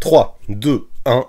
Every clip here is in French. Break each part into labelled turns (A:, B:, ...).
A: 3, 2, 1...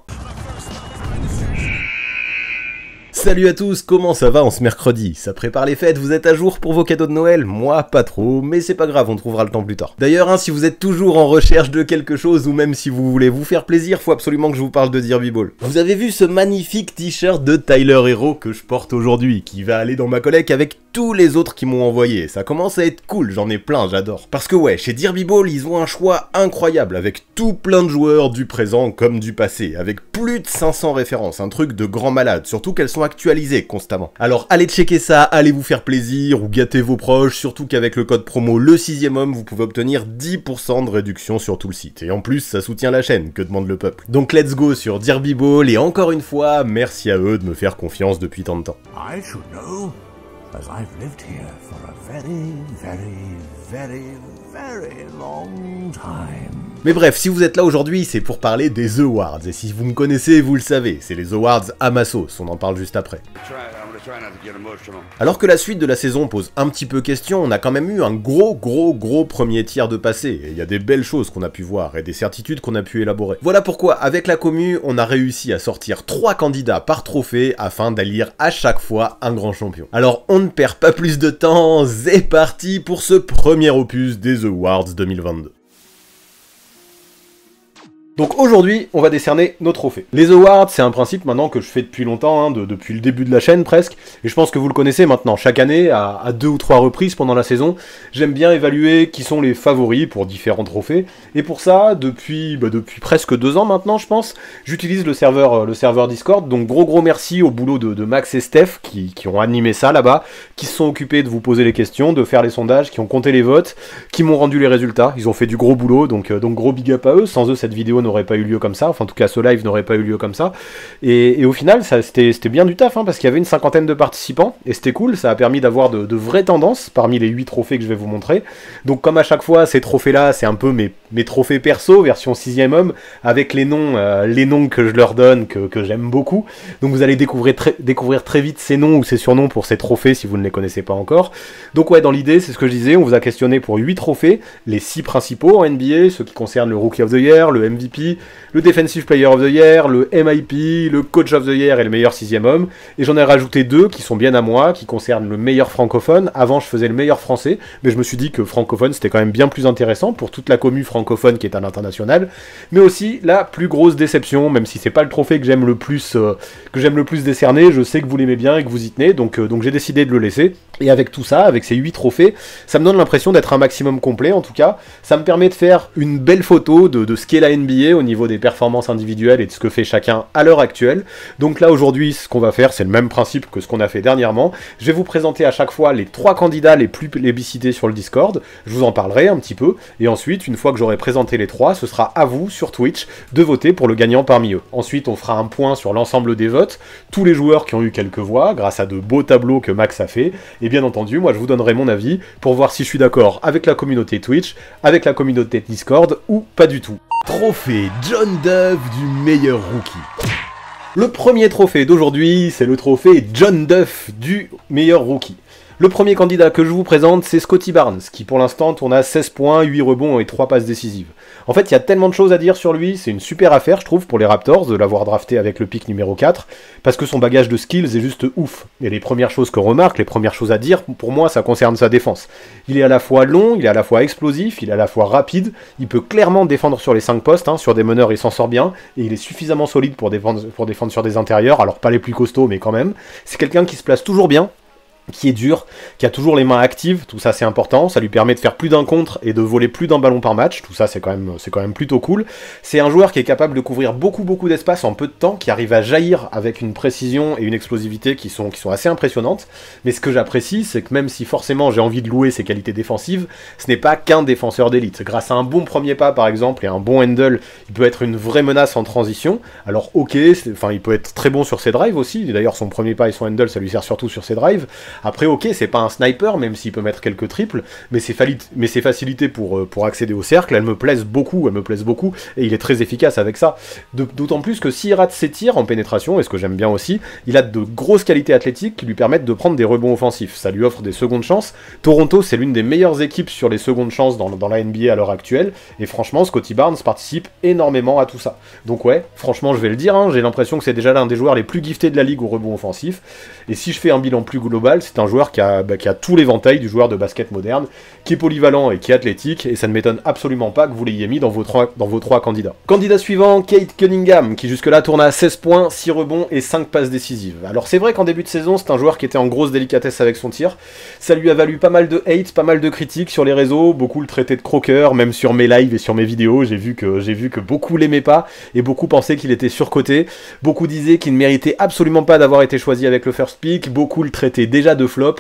A: Salut à tous, comment ça va en ce mercredi? Ça prépare les fêtes, vous êtes à jour pour vos cadeaux de Noël? Moi, pas trop, mais c'est pas grave, on trouvera le temps plus tard. D'ailleurs, si vous êtes toujours en recherche de quelque chose, ou même si vous voulez vous faire plaisir, faut absolument que je vous parle de Derby Ball. Vous avez vu ce magnifique t-shirt de Tyler Hero que je porte aujourd'hui, qui va aller dans ma collecte avec tous les autres qui m'ont envoyé. Ça commence à être cool, j'en ai plein, j'adore. Parce que ouais, chez Derby Ball, ils ont un choix incroyable, avec tout plein de joueurs du présent comme du passé, avec plus de 500 références, un truc de grand malade, surtout qu'elles sont actualisées constamment. Alors allez checker ça, allez vous faire plaisir ou gâter vos proches, surtout qu'avec le code promo le 6e homme, vous pouvez obtenir 10% de réduction sur tout le site. Et en plus, ça soutient la chaîne, que demande le peuple. Donc let's go sur Derby Ball, et encore une fois, merci à eux de me faire confiance depuis tant de temps.
B: I should know, as I've lived here for a very long time.
A: Mais bref, si vous êtes là aujourd'hui, c'est pour parler des Awards, et si vous me connaissez, vous le savez, c'est les Awards à ma sauce, on en parle juste après. Alors que la suite de la saison pose un petit peu question, on a quand même eu un gros premier tiers de passé, et il y a des belles choses qu'on a pu voir, et des certitudes qu'on a pu élaborer. Voilà pourquoi, avec la commu, on a réussi à sortir 3 candidats par trophée, afin d'élire à chaque fois un grand champion. Alors on ne perd pas plus de temps, c'est parti pour ce premier opus des Awards 2022. Donc aujourd'hui, on va décerner nos trophées. Les awards, c'est un principe maintenant que je fais depuis longtemps, depuis le début de la chaîne presque, et je pense que vous le connaissez maintenant. Chaque année, à 2 ou 3 reprises pendant la saison, j'aime bien évaluer qui sont les favoris pour différents trophées, et pour ça, depuis presque 2 ans maintenant, je pense, j'utilise le serveur Discord, donc gros merci au boulot de Max et Steph, qui ont animé ça là-bas, qui se sont occupés de vous poser les questions, de faire les sondages, qui ont compté les votes, qui m'ont rendu les résultats. Ils ont fait du gros boulot, donc gros big up à eux. Sans eux, cette vidéo n'aurait pas eu lieu comme ça, enfin en tout cas ce live n'aurait pas eu lieu comme ça, et au final c'était bien du taf, parce qu'il y avait une 50aine de participants, et c'était cool, ça a permis d'avoir de vraies tendances parmi les 8 trophées que je vais vous montrer. Donc comme à chaque fois, ces trophées là, c'est un peu mes trophées perso, version 6e homme, avec les noms que je leur donne, que j'aime beaucoup, donc vous allez découvrir très vite ces noms ou ces surnoms pour ces trophées si vous ne les connaissez pas encore. Donc ouais, dans l'idée, c'est ce que je disais, on vous a questionné pour 8 trophées, les 6 principaux en NBA, ceux qui concernent le Rookie of the Year, le MVP, le Defensive Player of the Year, le MIP, le Coach of the Year et le meilleur 6e homme. Et j'en ai rajouté 2 qui sont bien à moi, qui concernent le meilleur francophone. Avant, je faisais le meilleur français, mais je me suis dit que francophone, c'était quand même bien plus intéressant pour toute la commu francophone qui est à l'international. Mais aussi, la plus grosse déception, même si c'est pas le trophée que j'aime le plus décerner, je sais que vous l'aimez bien et que vous y tenez, donc j'ai décidé de le laisser. Et avec tout ça, avec ces 8 trophées, ça me donne l'impression d'être un maximum complet, en tout cas. Ça me permet de faire une belle photo de ce qu'est la NBA au niveau des performances individuelles et de ce que fait chacun à l'heure actuelle. Donc là, aujourd'hui, ce qu'on va faire, c'est le même principe que ce qu'on a fait dernièrement. Je vais vous présenter à chaque fois les 3 candidats les plus plébiscités sur le Discord. Je vous en parlerai un petit peu. Et ensuite, une fois que j'aurai présenté les 3, ce sera à vous, sur Twitch, de voter pour le gagnant parmi eux. Ensuite, on fera un point sur l'ensemble des votes, tous les joueurs qui ont eu quelques voix, grâce à de beaux tableaux que Max a fait. Et bien entendu, moi je vous donnerai mon avis pour voir si je suis d'accord avec la communauté Twitch, avec la communauté Discord ou pas du tout. Trophée John Duff du meilleur rookie. Le premier trophée d'aujourd'hui, c'est le trophée John Duff du meilleur rookie. Le premier candidat que je vous présente, c'est Scottie Barnes, qui pour l'instant tourne à 16 points, 8 rebonds et 3 passes décisives. En fait, il y a tellement de choses à dire sur lui, c'est une super affaire, je trouve, pour les Raptors, de l'avoir drafté avec le pick numéro 4, parce que son bagage de skills est juste ouf. Et les premières choses qu'on remarque, les premières choses à dire, pour moi, ça concerne sa défense. Il est à la fois long, il est à la fois explosif, il est à la fois rapide, il peut clairement défendre sur les 5 postes, sur des meneurs il s'en sort bien, et il est suffisamment solide pour défendre sur des intérieurs, alors pas les plus costauds, mais quand même. C'est quelqu'un qui se place toujours bien, qui est dur, qui a toujours les mains actives, tout ça c'est important, ça lui permet de faire plus d'un contre et de voler plus d'un ballon par match, tout ça c'est quand même plutôt cool. C'est un joueur qui est capable de couvrir beaucoup d'espace en peu de temps, qui arrive à jaillir avec une précision et une explosivité qui sont assez impressionnantes, mais ce que j'apprécie, c'est que même si forcément j'ai envie de louer ses qualités défensives, ce n'est pas qu'un défenseur d'élite. Grâce à un bon premier pas par exemple et un bon handle, il peut être une vraie menace en transition. Alors ok, il peut être très bon sur ses drives aussi, d'ailleurs son premier pas et son handle ça lui sert surtout sur ses drives. Après, ok, c'est pas un sniper, même s'il peut mettre quelques triples, mais ses facilités pour accéder au cercle, elles me plaisent beaucoup, et il est très efficace avec ça. D'autant plus que s'il rate ses tirs en pénétration, et ce que j'aime bien aussi, il a de grosses qualités athlétiques qui lui permettent de prendre des rebonds offensifs. Ça lui offre des secondes chances. Toronto, c'est l'une des meilleures équipes sur les secondes chances dans la NBA à l'heure actuelle, et franchement, Scottie Barnes participe énormément à tout ça. Donc ouais, franchement, je vais le dire, hein, j'ai l'impression que c'est déjà l'un des joueurs les plus giftés de la ligue au rebond offensif, et si je fais un bilan plus global, c'est un joueur qui a tout l'éventail du joueur de basket moderne, qui est polyvalent et qui est athlétique, et ça ne m'étonne absolument pas que vous l'ayez mis dans vos trois candidats. Candidat suivant, Cade Cunningham, qui jusque-là tourne à 16 points, 6 rebonds et 5 passes décisives. Alors c'est vrai qu'en début de saison, c'est un joueur qui était en grosse délicatesse avec son tir, ça lui a valu pas mal de hate, pas mal de critiques sur les réseaux, beaucoup le traitaient de croqueur, même sur mes lives et sur mes vidéos, j'ai vu que beaucoup l'aimaient pas, et beaucoup pensaient qu'il était surcoté, beaucoup disaient qu'il ne méritait absolument pas d'avoir été choisi avec le first pick, beaucoup le traitaient déjà de flop,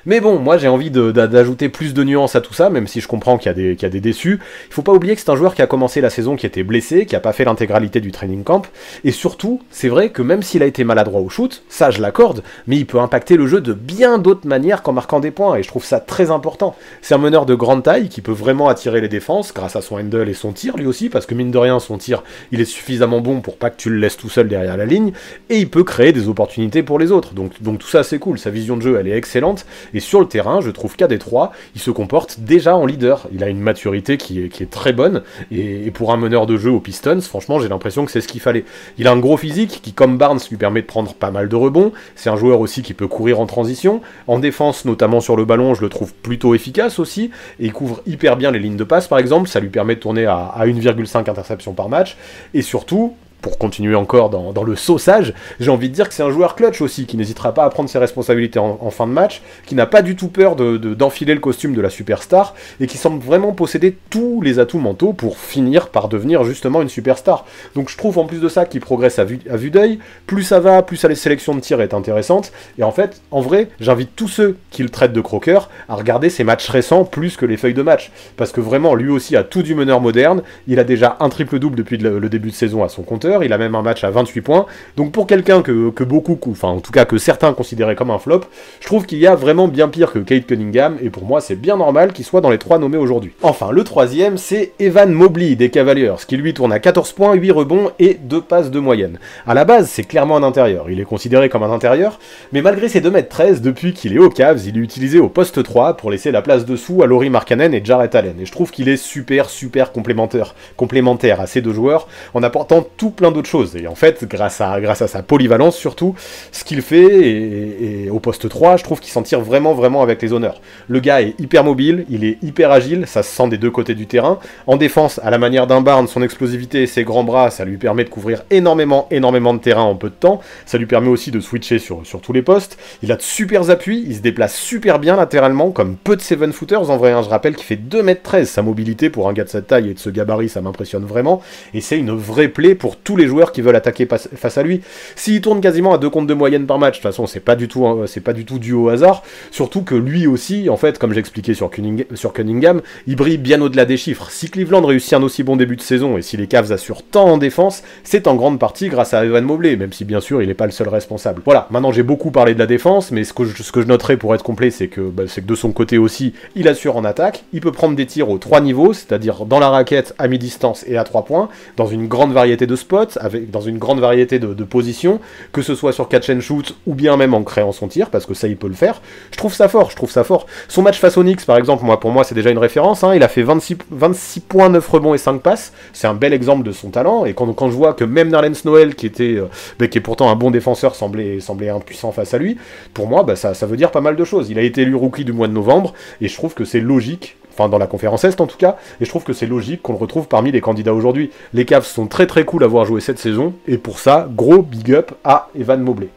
A: mais bon, moi j'ai envie d'ajouter plus de nuances à tout ça, même si je comprends qu'il y a des déçus. Il faut pas oublier que c'est un joueur qui a commencé la saison qui était blessé, qui a pas fait l'intégralité du training camp, et surtout, c'est vrai que même s'il a été maladroit au shoot, ça je l'accorde, mais il peut impacter le jeu de bien d'autres manières qu'en marquant des points, et je trouve ça très important. C'est un meneur de grande taille qui peut vraiment attirer les défenses, grâce à son handle et son tir lui aussi, parce que mine de rien, son tir, il est suffisamment bon pour pas que tu le laisses tout seul derrière la ligne, et il peut créer des opportunités pour les autres, donc tout ça c'est cool, sa vision de jeu elle est excellente, et sur le terrain, je trouve qu'à Détroit, il se comporte déjà en leader, il a une maturité qui est très bonne, et pour un meneur de jeu aux Pistons, franchement j'ai l'impression que c'est ce qu'il fallait. Il a un gros physique qui, comme Barnes, lui permet de prendre pas mal de rebonds, c'est un joueur aussi qui peut courir en transition, en défense notamment sur le ballon, je le trouve plutôt efficace aussi, et il couvre hyper bien les lignes de passe par exemple, ça lui permet de tourner à 1,5 interceptions par match, et surtout, pour continuer encore dans le sauçage, j'ai envie de dire que c'est un joueur clutch aussi, qui n'hésitera pas à prendre ses responsabilités en fin de match, qui n'a pas du tout peur d'enfiler le costume de la superstar, et qui semble vraiment posséder tous les atouts mentaux pour finir par devenir justement une superstar. Donc je trouve en plus de ça qu'il progresse à vue d'œil, plus ça va, plus sa sélection de tir est intéressante, et en fait, en vrai, j'invite tous ceux qui le traitent de croqueur à regarder ses matchs récents plus que les feuilles de match, parce que vraiment, lui aussi a tout du meneur moderne, il a déjà un triple-double depuis le début de saison à son compteur, il a même un match à 28 points, donc pour quelqu'un que beaucoup, enfin en tout cas que certains considéraient comme un flop, je trouve qu'il y a vraiment bien pire que Cade Cunningham, et pour moi c'est bien normal qu'il soit dans les 3 nommés aujourd'hui. Enfin, le troisième, c'est Evan Mobley des Cavaliers, qui lui tourne à 14 points, 8 rebonds et 2 passes de moyenne. À la base, c'est clairement un intérieur, il est considéré comme un intérieur, mais malgré ses 2m13, depuis qu'il est aux Cavs, il est utilisé au poste 3 pour laisser la place dessous à Lauri Markkanen et Jarrett Allen, et je trouve qu'il est super complémentaire à ces deux joueurs, en apportant tout plein d'autres choses, et en fait, grâce à sa polyvalence surtout, ce qu'il fait, et au poste 3, je trouve qu'il s'en tire vraiment avec les honneurs. Le gars est hyper mobile, il est hyper agile, ça se sent des deux côtés du terrain, en défense, à la manière d'un Barnes, son explosivité et ses grands bras, ça lui permet de couvrir énormément de terrain en peu de temps, ça lui permet aussi de switcher sur tous les postes, il a de super appuis, il se déplace super bien latéralement, comme peu de 7-footers en vrai, hein. Je rappelle qu'il fait 2m13, sa mobilité pour un gars de cette taille et de ce gabarit, ça m'impressionne vraiment, et c'est une vraie plaie pour tous les joueurs qui veulent attaquer face à lui. S'il tourne quasiment à 2 comptes de moyenne par match, de toute façon c'est pas du tout dû au hasard, surtout que lui aussi, en fait, comme j'expliquais sur Cunningham, il brille bien au-delà des chiffres. Si Cleveland réussit un aussi bon début de saison, et si les Cavs assurent tant en défense, c'est en grande partie grâce à Evan Mobley, même si bien sûr il n'est pas le seul responsable. Voilà, maintenant j'ai beaucoup parlé de la défense, mais ce que je noterai pour être complet, c'est que de son côté aussi, il assure en attaque, il peut prendre des tirs aux 3 niveaux, c'est-à-dire dans la raquette, à mi-distance et à 3 points, dans une grande variété de spots, dans une grande variété de positions, que ce soit sur catch and shoot ou bien même en créant son tir, parce que ça il peut le faire. Je trouve ça fort. Son match face aux Knicks par exemple, pour moi c'est déjà une référence, hein. Il a fait 26 points, 9 rebonds et 5 passes, c'est un bel exemple de son talent, et quand je vois que même Nerlens Noel qui est pourtant un bon défenseur semblait impuissant face à lui, pour moi ça veut dire pas mal de choses. Il a été élu rookie du mois de novembre, et je trouve que c'est logique, enfin dans la conférence Est en tout cas, et je trouve que c'est logique qu'on le retrouve parmi les candidats aujourd'hui. Les Cavs sont très cool à voir jouer cette saison, et pour ça, gros big up à Evan Mobley.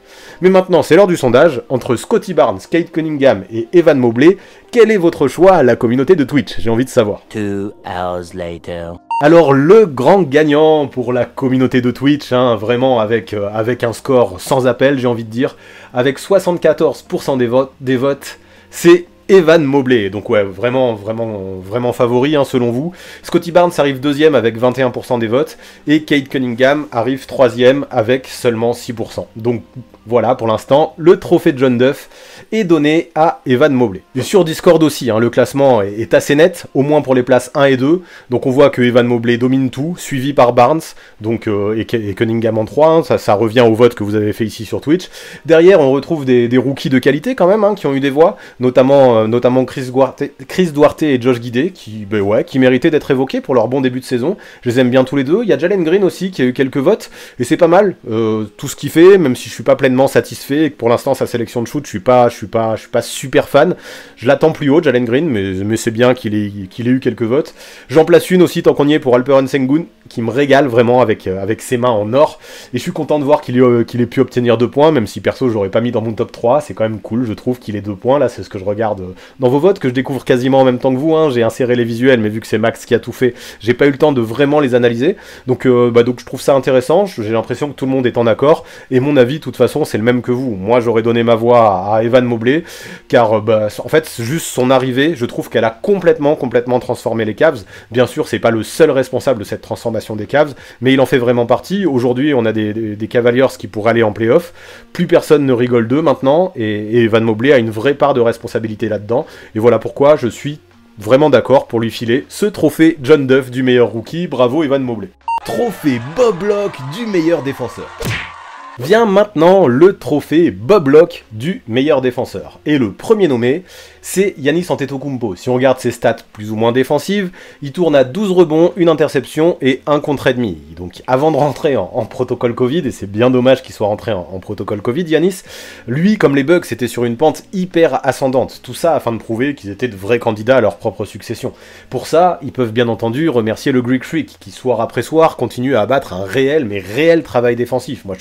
A: Mais maintenant, c'est l'heure du sondage, entre Scottie Barnes, Cade Cunningham et Evan Mobley, quel est votre choix à la communauté de Twitch? J'ai envie de savoir.
C: 2 hours later.
A: Alors le grand gagnant pour la communauté de Twitch, hein, vraiment avec un score sans appel, j'ai envie de dire, avec 74% des votes, c'est Evan Mobley, donc ouais, vraiment favori hein, selon vous. Scottie Barnes arrive deuxième avec 21% des votes, et Cade Cunningham arrive troisième avec seulement 6%. Donc voilà, pour l'instant, le trophée de John Duff est donné à Evan Mobley. Et sur Discord aussi, hein, le classement est assez net, au moins pour les places 1 et 2. Donc on voit que Evan Mobley domine tout, suivi par Barnes donc, et Cunningham en 3. Hein, ça revient au vote que vous avez fait ici sur Twitch. Derrière, on retrouve des rookies de qualité quand même, hein, qui ont eu des voix, notamment Chris Duarte et Josh Giddey, qui méritaient d'être évoqués pour leur bon début de saison. Je les aime bien tous les deux. Il y a Jalen Green aussi, qui a eu quelques votes, et c'est pas mal. Tout ce qu'il fait, même si je suis pas pleinement satisfait, et que pour l'instant sa sélection de shoot, je suis pas super fan. Je l'attends plus haut, Jalen Green, mais c'est bien qu'il ait eu quelques votes. J'en place une aussi, tant qu'on y est, pour Alperen Sengun, qui me régale vraiment avec ses mains en or, et je suis content de voir qu'il ait pu obtenir 2 points, même si perso je l'aurais pas mis dans mon top 3, c'est quand même cool, je trouve qu'il ait 2 points, là c'est ce que je regarde dans vos votes, que je découvre quasiment en même temps que vous, hein. J'ai inséré les visuels, mais vu que c'est Max qui a tout fait, j'ai pas eu le temps de vraiment les analyser, donc je trouve ça intéressant, j'ai l'impression que tout le monde est en accord, et mon avis de toute façon c'est le même que vous. Moi j'aurais donné ma voix à Evan Mobley, car en fait juste son arrivée, je trouve qu'elle a complètement transformé les Cavs. Bien sûr c'est pas le seul responsable de cette transformation des Cavs, mais il en fait vraiment partie. Aujourd'hui on a des Cavaliers qui pourraient aller en playoff, plus personne ne rigole d'eux maintenant, et Evan Mobley a une vraie part de responsabilité là-dedans, et voilà pourquoi je suis vraiment d'accord pour lui filer ce trophée John Duff du meilleur rookie. Bravo Evan Mobley. Trophée Bob Locke du meilleur défenseur. Vient maintenant le trophée Bob Locke du meilleur défenseur. Et le premier nommé, c'est Giannis Antetokounmpo. Si on regarde ses stats plus ou moins défensives, il tourne à 12 rebonds, 1 interception et 1 contre et demi. Donc avant de rentrer en protocole Covid, et c'est bien dommage qu'il soit rentré en protocole Covid, Giannis, lui, comme les Bucks, était sur une pente hyper ascendante. Tout ça afin de prouver qu'ils étaient de vrais candidats à leur propre succession. Pour ça, ils peuvent bien entendu remercier le Greek Freak, qui soir après soir continue à abattre un réel travail défensif. Moi je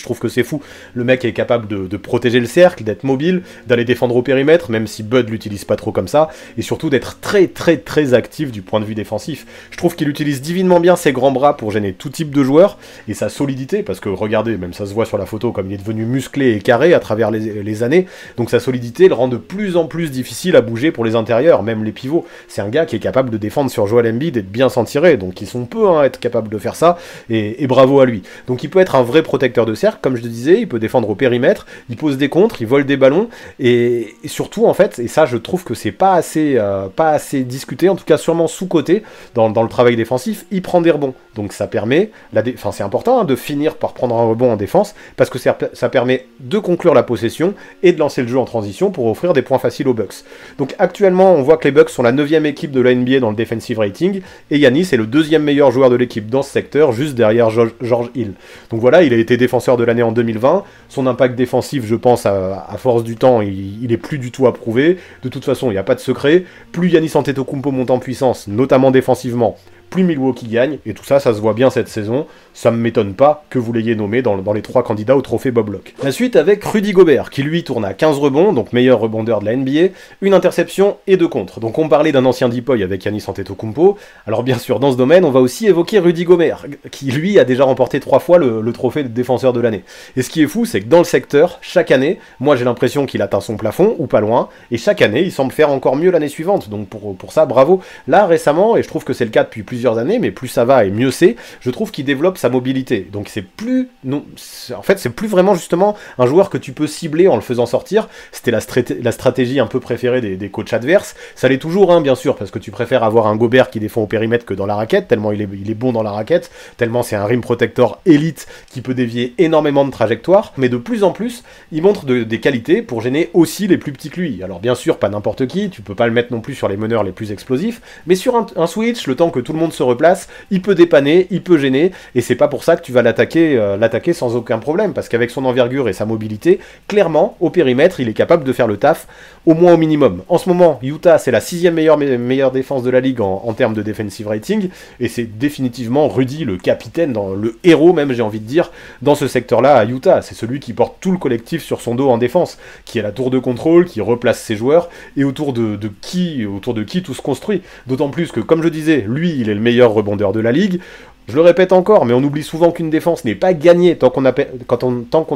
A: trouve que c'est fou. Le mec est capable de protéger le cercle, d'être mobile, d'aller défendre au périmètre, même si Bud l'utilise pas trop comme ça, et surtout d'être très actif du point de vue défensif. Je trouve qu'il utilise divinement bien ses grands bras pour gêner tout type de joueur, et sa solidité, parce que regardez, même ça se voit sur la photo, comme il est devenu musclé et carré à travers les années, donc sa solidité le rend de plus en plus difficile à bouger pour les intérieurs, même les pivots. C'est un gars qui est capable de défendre sur Joel Embiid et de bien s'en tirer, donc ils sont peu à être capables de faire ça, et bravo à lui. Donc il peut être un vrai protecteur de cercle, comme je le disais, il peut défendre au périmètre, il pose des contres, il vole des ballons, et surtout en fait, et ça je trouve que c'est pas assez discuté, en tout cas sûrement sous-coté dans le travail défensif, il prend des rebonds. Donc ça permet, c'est important hein, de finir par prendre un rebond en défense, parce que ça permet de conclure la possession et de lancer le jeu en transition pour offrir des points faciles aux Bucks. Donc actuellement on voit que les Bucks sont la 9e équipe de la NBA dans le defensive rating, et Giannis est le 2e meilleur joueur de l'équipe dans ce secteur, juste derrière George Hill. Donc voilà, il a été défenseur de l'année en 2020, son impact défensif, je pense, à force du temps, il est plus du tout approuvé. De toute façon, il n'y a pas de secret, plus Giannis Antetokounmpo monte en puissance, notamment défensivement, plus Milwaukee gagne, et tout ça, ça se voit bien cette saison. Ça me m'étonne pas que vous l'ayez nommé dans les 3 candidats au trophée Bob Locke. La suite avec Rudy Gobert, qui lui tourne à 15 rebonds, donc meilleur rebondeur de la NBA, 1 interception et 2 contres. Donc on parlait d'un ancien Depoy avec Giannis Antetokounmpo, alors bien sûr, dans ce domaine, on va aussi évoquer Rudy Gobert, qui lui a déjà remporté 3 fois le trophée de défenseur de l'année. Et ce qui est fou, c'est que dans le secteur, chaque année, moi j'ai l'impression qu'il atteint son plafond, ou pas loin, et chaque année, il semble faire encore mieux l'année suivante, donc pour ça, bravo. Là, récemment, et je trouve que c'est le cas depuis plusieurs années, mais plus ça va et mieux c'est, je trouve qu'il développe sa mobilité. Donc c'est plus vraiment justement un joueur que tu peux cibler en le faisant sortir. C'était la stratégie un peu préférée des coachs adverses. Ça l'est toujours, hein, bien sûr, parce que tu préfères avoir un Gobert qui défend au périmètre que dans la raquette, tellement il est bon dans la raquette, tellement c'est un rim protector élite qui peut dévier énormément de trajectoires, mais de plus en plus, il montre des qualités pour gêner aussi les plus petits que lui. Alors bien sûr, pas n'importe qui, tu peux pas le mettre non plus sur les meneurs les plus explosifs, mais sur un switch, le temps que tout le monde se replace, il peut dépanner, il peut gêner, et c'est pas pour ça que tu vas l'attaquer sans aucun problème, parce qu'avec son envergure et sa mobilité, clairement, au périmètre, il est capable de faire le taf, au moins au minimum. En ce moment, Utah, c'est la 6e meilleure défense de la ligue en termes de defensive rating, et c'est définitivement Rudy, le capitaine, le héros même, j'ai envie de dire, dans ce secteur-là à Utah. C'est celui qui porte tout le collectif sur son dos en défense, qui est la tour de contrôle, qui replace ses joueurs, et autour de qui tout se construit. D'autant plus que, comme je disais, lui, il est le meilleur rebondeur de la ligue. Je le répète encore, mais on oublie souvent qu'une défense n'est pas gagnée tant qu'on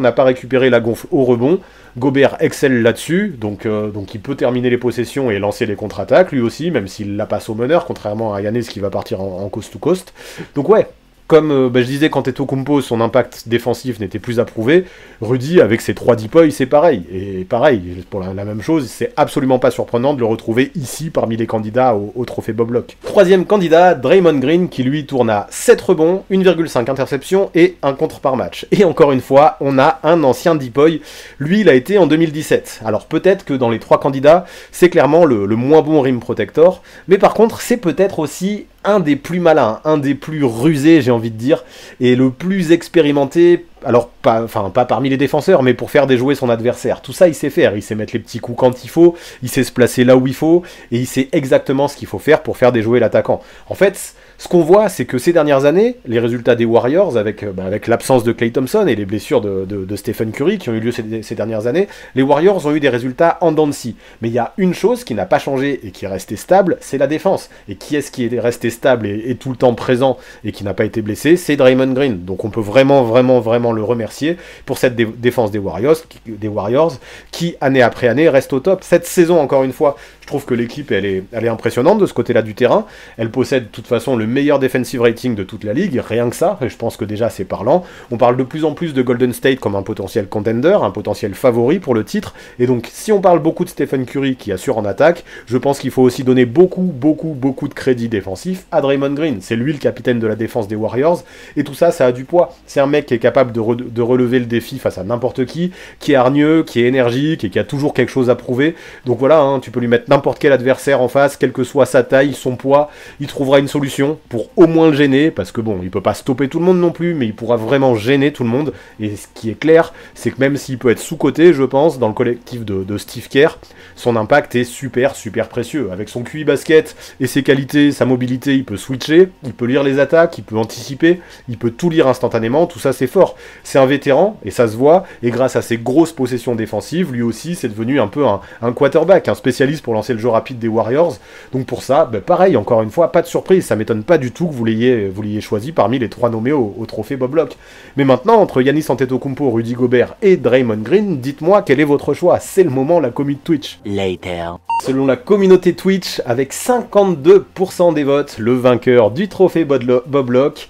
A: n'a pas récupéré la gonfle au rebond. Gobert excelle là-dessus, donc il peut terminer les possessions et lancer les contre-attaques, lui aussi, même s'il la passe au meneur, contrairement à Giannis qui va partir en coast-to-coast. Donc ouais, comme je disais, quand Antetokounmpo, son impact défensif n'était plus approuvé, Rudy, avec ses 3 deep boys, c'est pareil. Et pareil, pour la même chose, c'est absolument pas surprenant de le retrouver ici parmi les candidats au trophée Bob Locke. Troisième candidat, Draymond Green, qui lui tourne à 7 rebonds, 1,5 interceptions et 1 contre par match. Et encore une fois, on a un ancien deep boy. Lui, il a été en 2017. Alors peut-être que dans les 3 candidats, c'est clairement le moins bon rim protector, mais par contre, c'est peut-être aussi un des plus malins, un des plus rusés, j'ai envie de dire, et le plus expérimenté, alors pas parmi les défenseurs, mais pour faire déjouer son adversaire. Tout ça, il sait faire, il sait mettre les petits coups quand il faut, il sait se placer là où il faut, et il sait exactement ce qu'il faut faire pour faire déjouer l'attaquant. En fait, ce qu'on voit, c'est que ces dernières années, les résultats des Warriors, avec l'absence de Klay Thompson et les blessures de Stephen Curry qui ont eu lieu ces dernières années, les Warriors ont eu des résultats en dents de scie. Mais il y a une chose qui n'a pas changé et qui est restée stable, c'est la défense. Et qui est-ce qui est resté stable et tout le temps présent et qui n'a pas été blessé? C'est Draymond Green. Donc on peut vraiment le remercier pour cette défense des Warriors qui, année après année, reste au top. Cette saison, encore une fois, je trouve que l'équipe, elle est impressionnante de ce côté-là du terrain. Elle possède de toute façon le meilleur defensive rating de toute la ligue, rien que ça, et je pense que déjà c'est parlant. On parle de plus en plus de Golden State comme un potentiel contender, un potentiel favori pour le titre, et donc si on parle beaucoup de Stephen Curry qui assure en attaque, je pense qu'il faut aussi donner beaucoup de crédit défensif à Draymond Green. C'est lui le capitaine de la défense des Warriors, et tout ça, ça a du poids. C'est un mec qui est capable de relever le défi face à n'importe qui est hargneux, qui est énergique, et qui a toujours quelque chose à prouver. Donc voilà, tu peux lui mettre n'importe quel adversaire en face, quelle que soit sa taille, son poids, il trouvera une solution pour au moins le gêner, parce que bon, il peut pas stopper tout le monde non plus, mais il pourra vraiment gêner tout le monde, et ce qui est clair, c'est que même s'il peut être sous-coté, je pense, dans le collectif de Steve Kerr, son impact est super précieux. Avec son QI basket et ses qualités, sa mobilité, il peut switcher, il peut lire les attaques, il peut anticiper, il peut tout lire instantanément, tout ça c'est fort. C'est un vétéran, et ça se voit, et grâce à ses grosses possessions défensives, lui aussi c'est devenu un peu un quarterback, un spécialiste pour lancer le jeu rapide des Warriors. Donc pour ça, pareil, encore une fois, pas de surprise, ça m'étonne pas du tout que vous l'ayez choisi parmi les 3 nommés au trophée Bob Locke. Mais maintenant, entre Giannis Antetokounmpo, Rudy Gobert et Draymond Green, dites-moi quel est votre choix. C'est le moment, la commu Twitch.
C: Later.
A: Selon la communauté Twitch, avec 52% des votes, le vainqueur du trophée Bob Locke,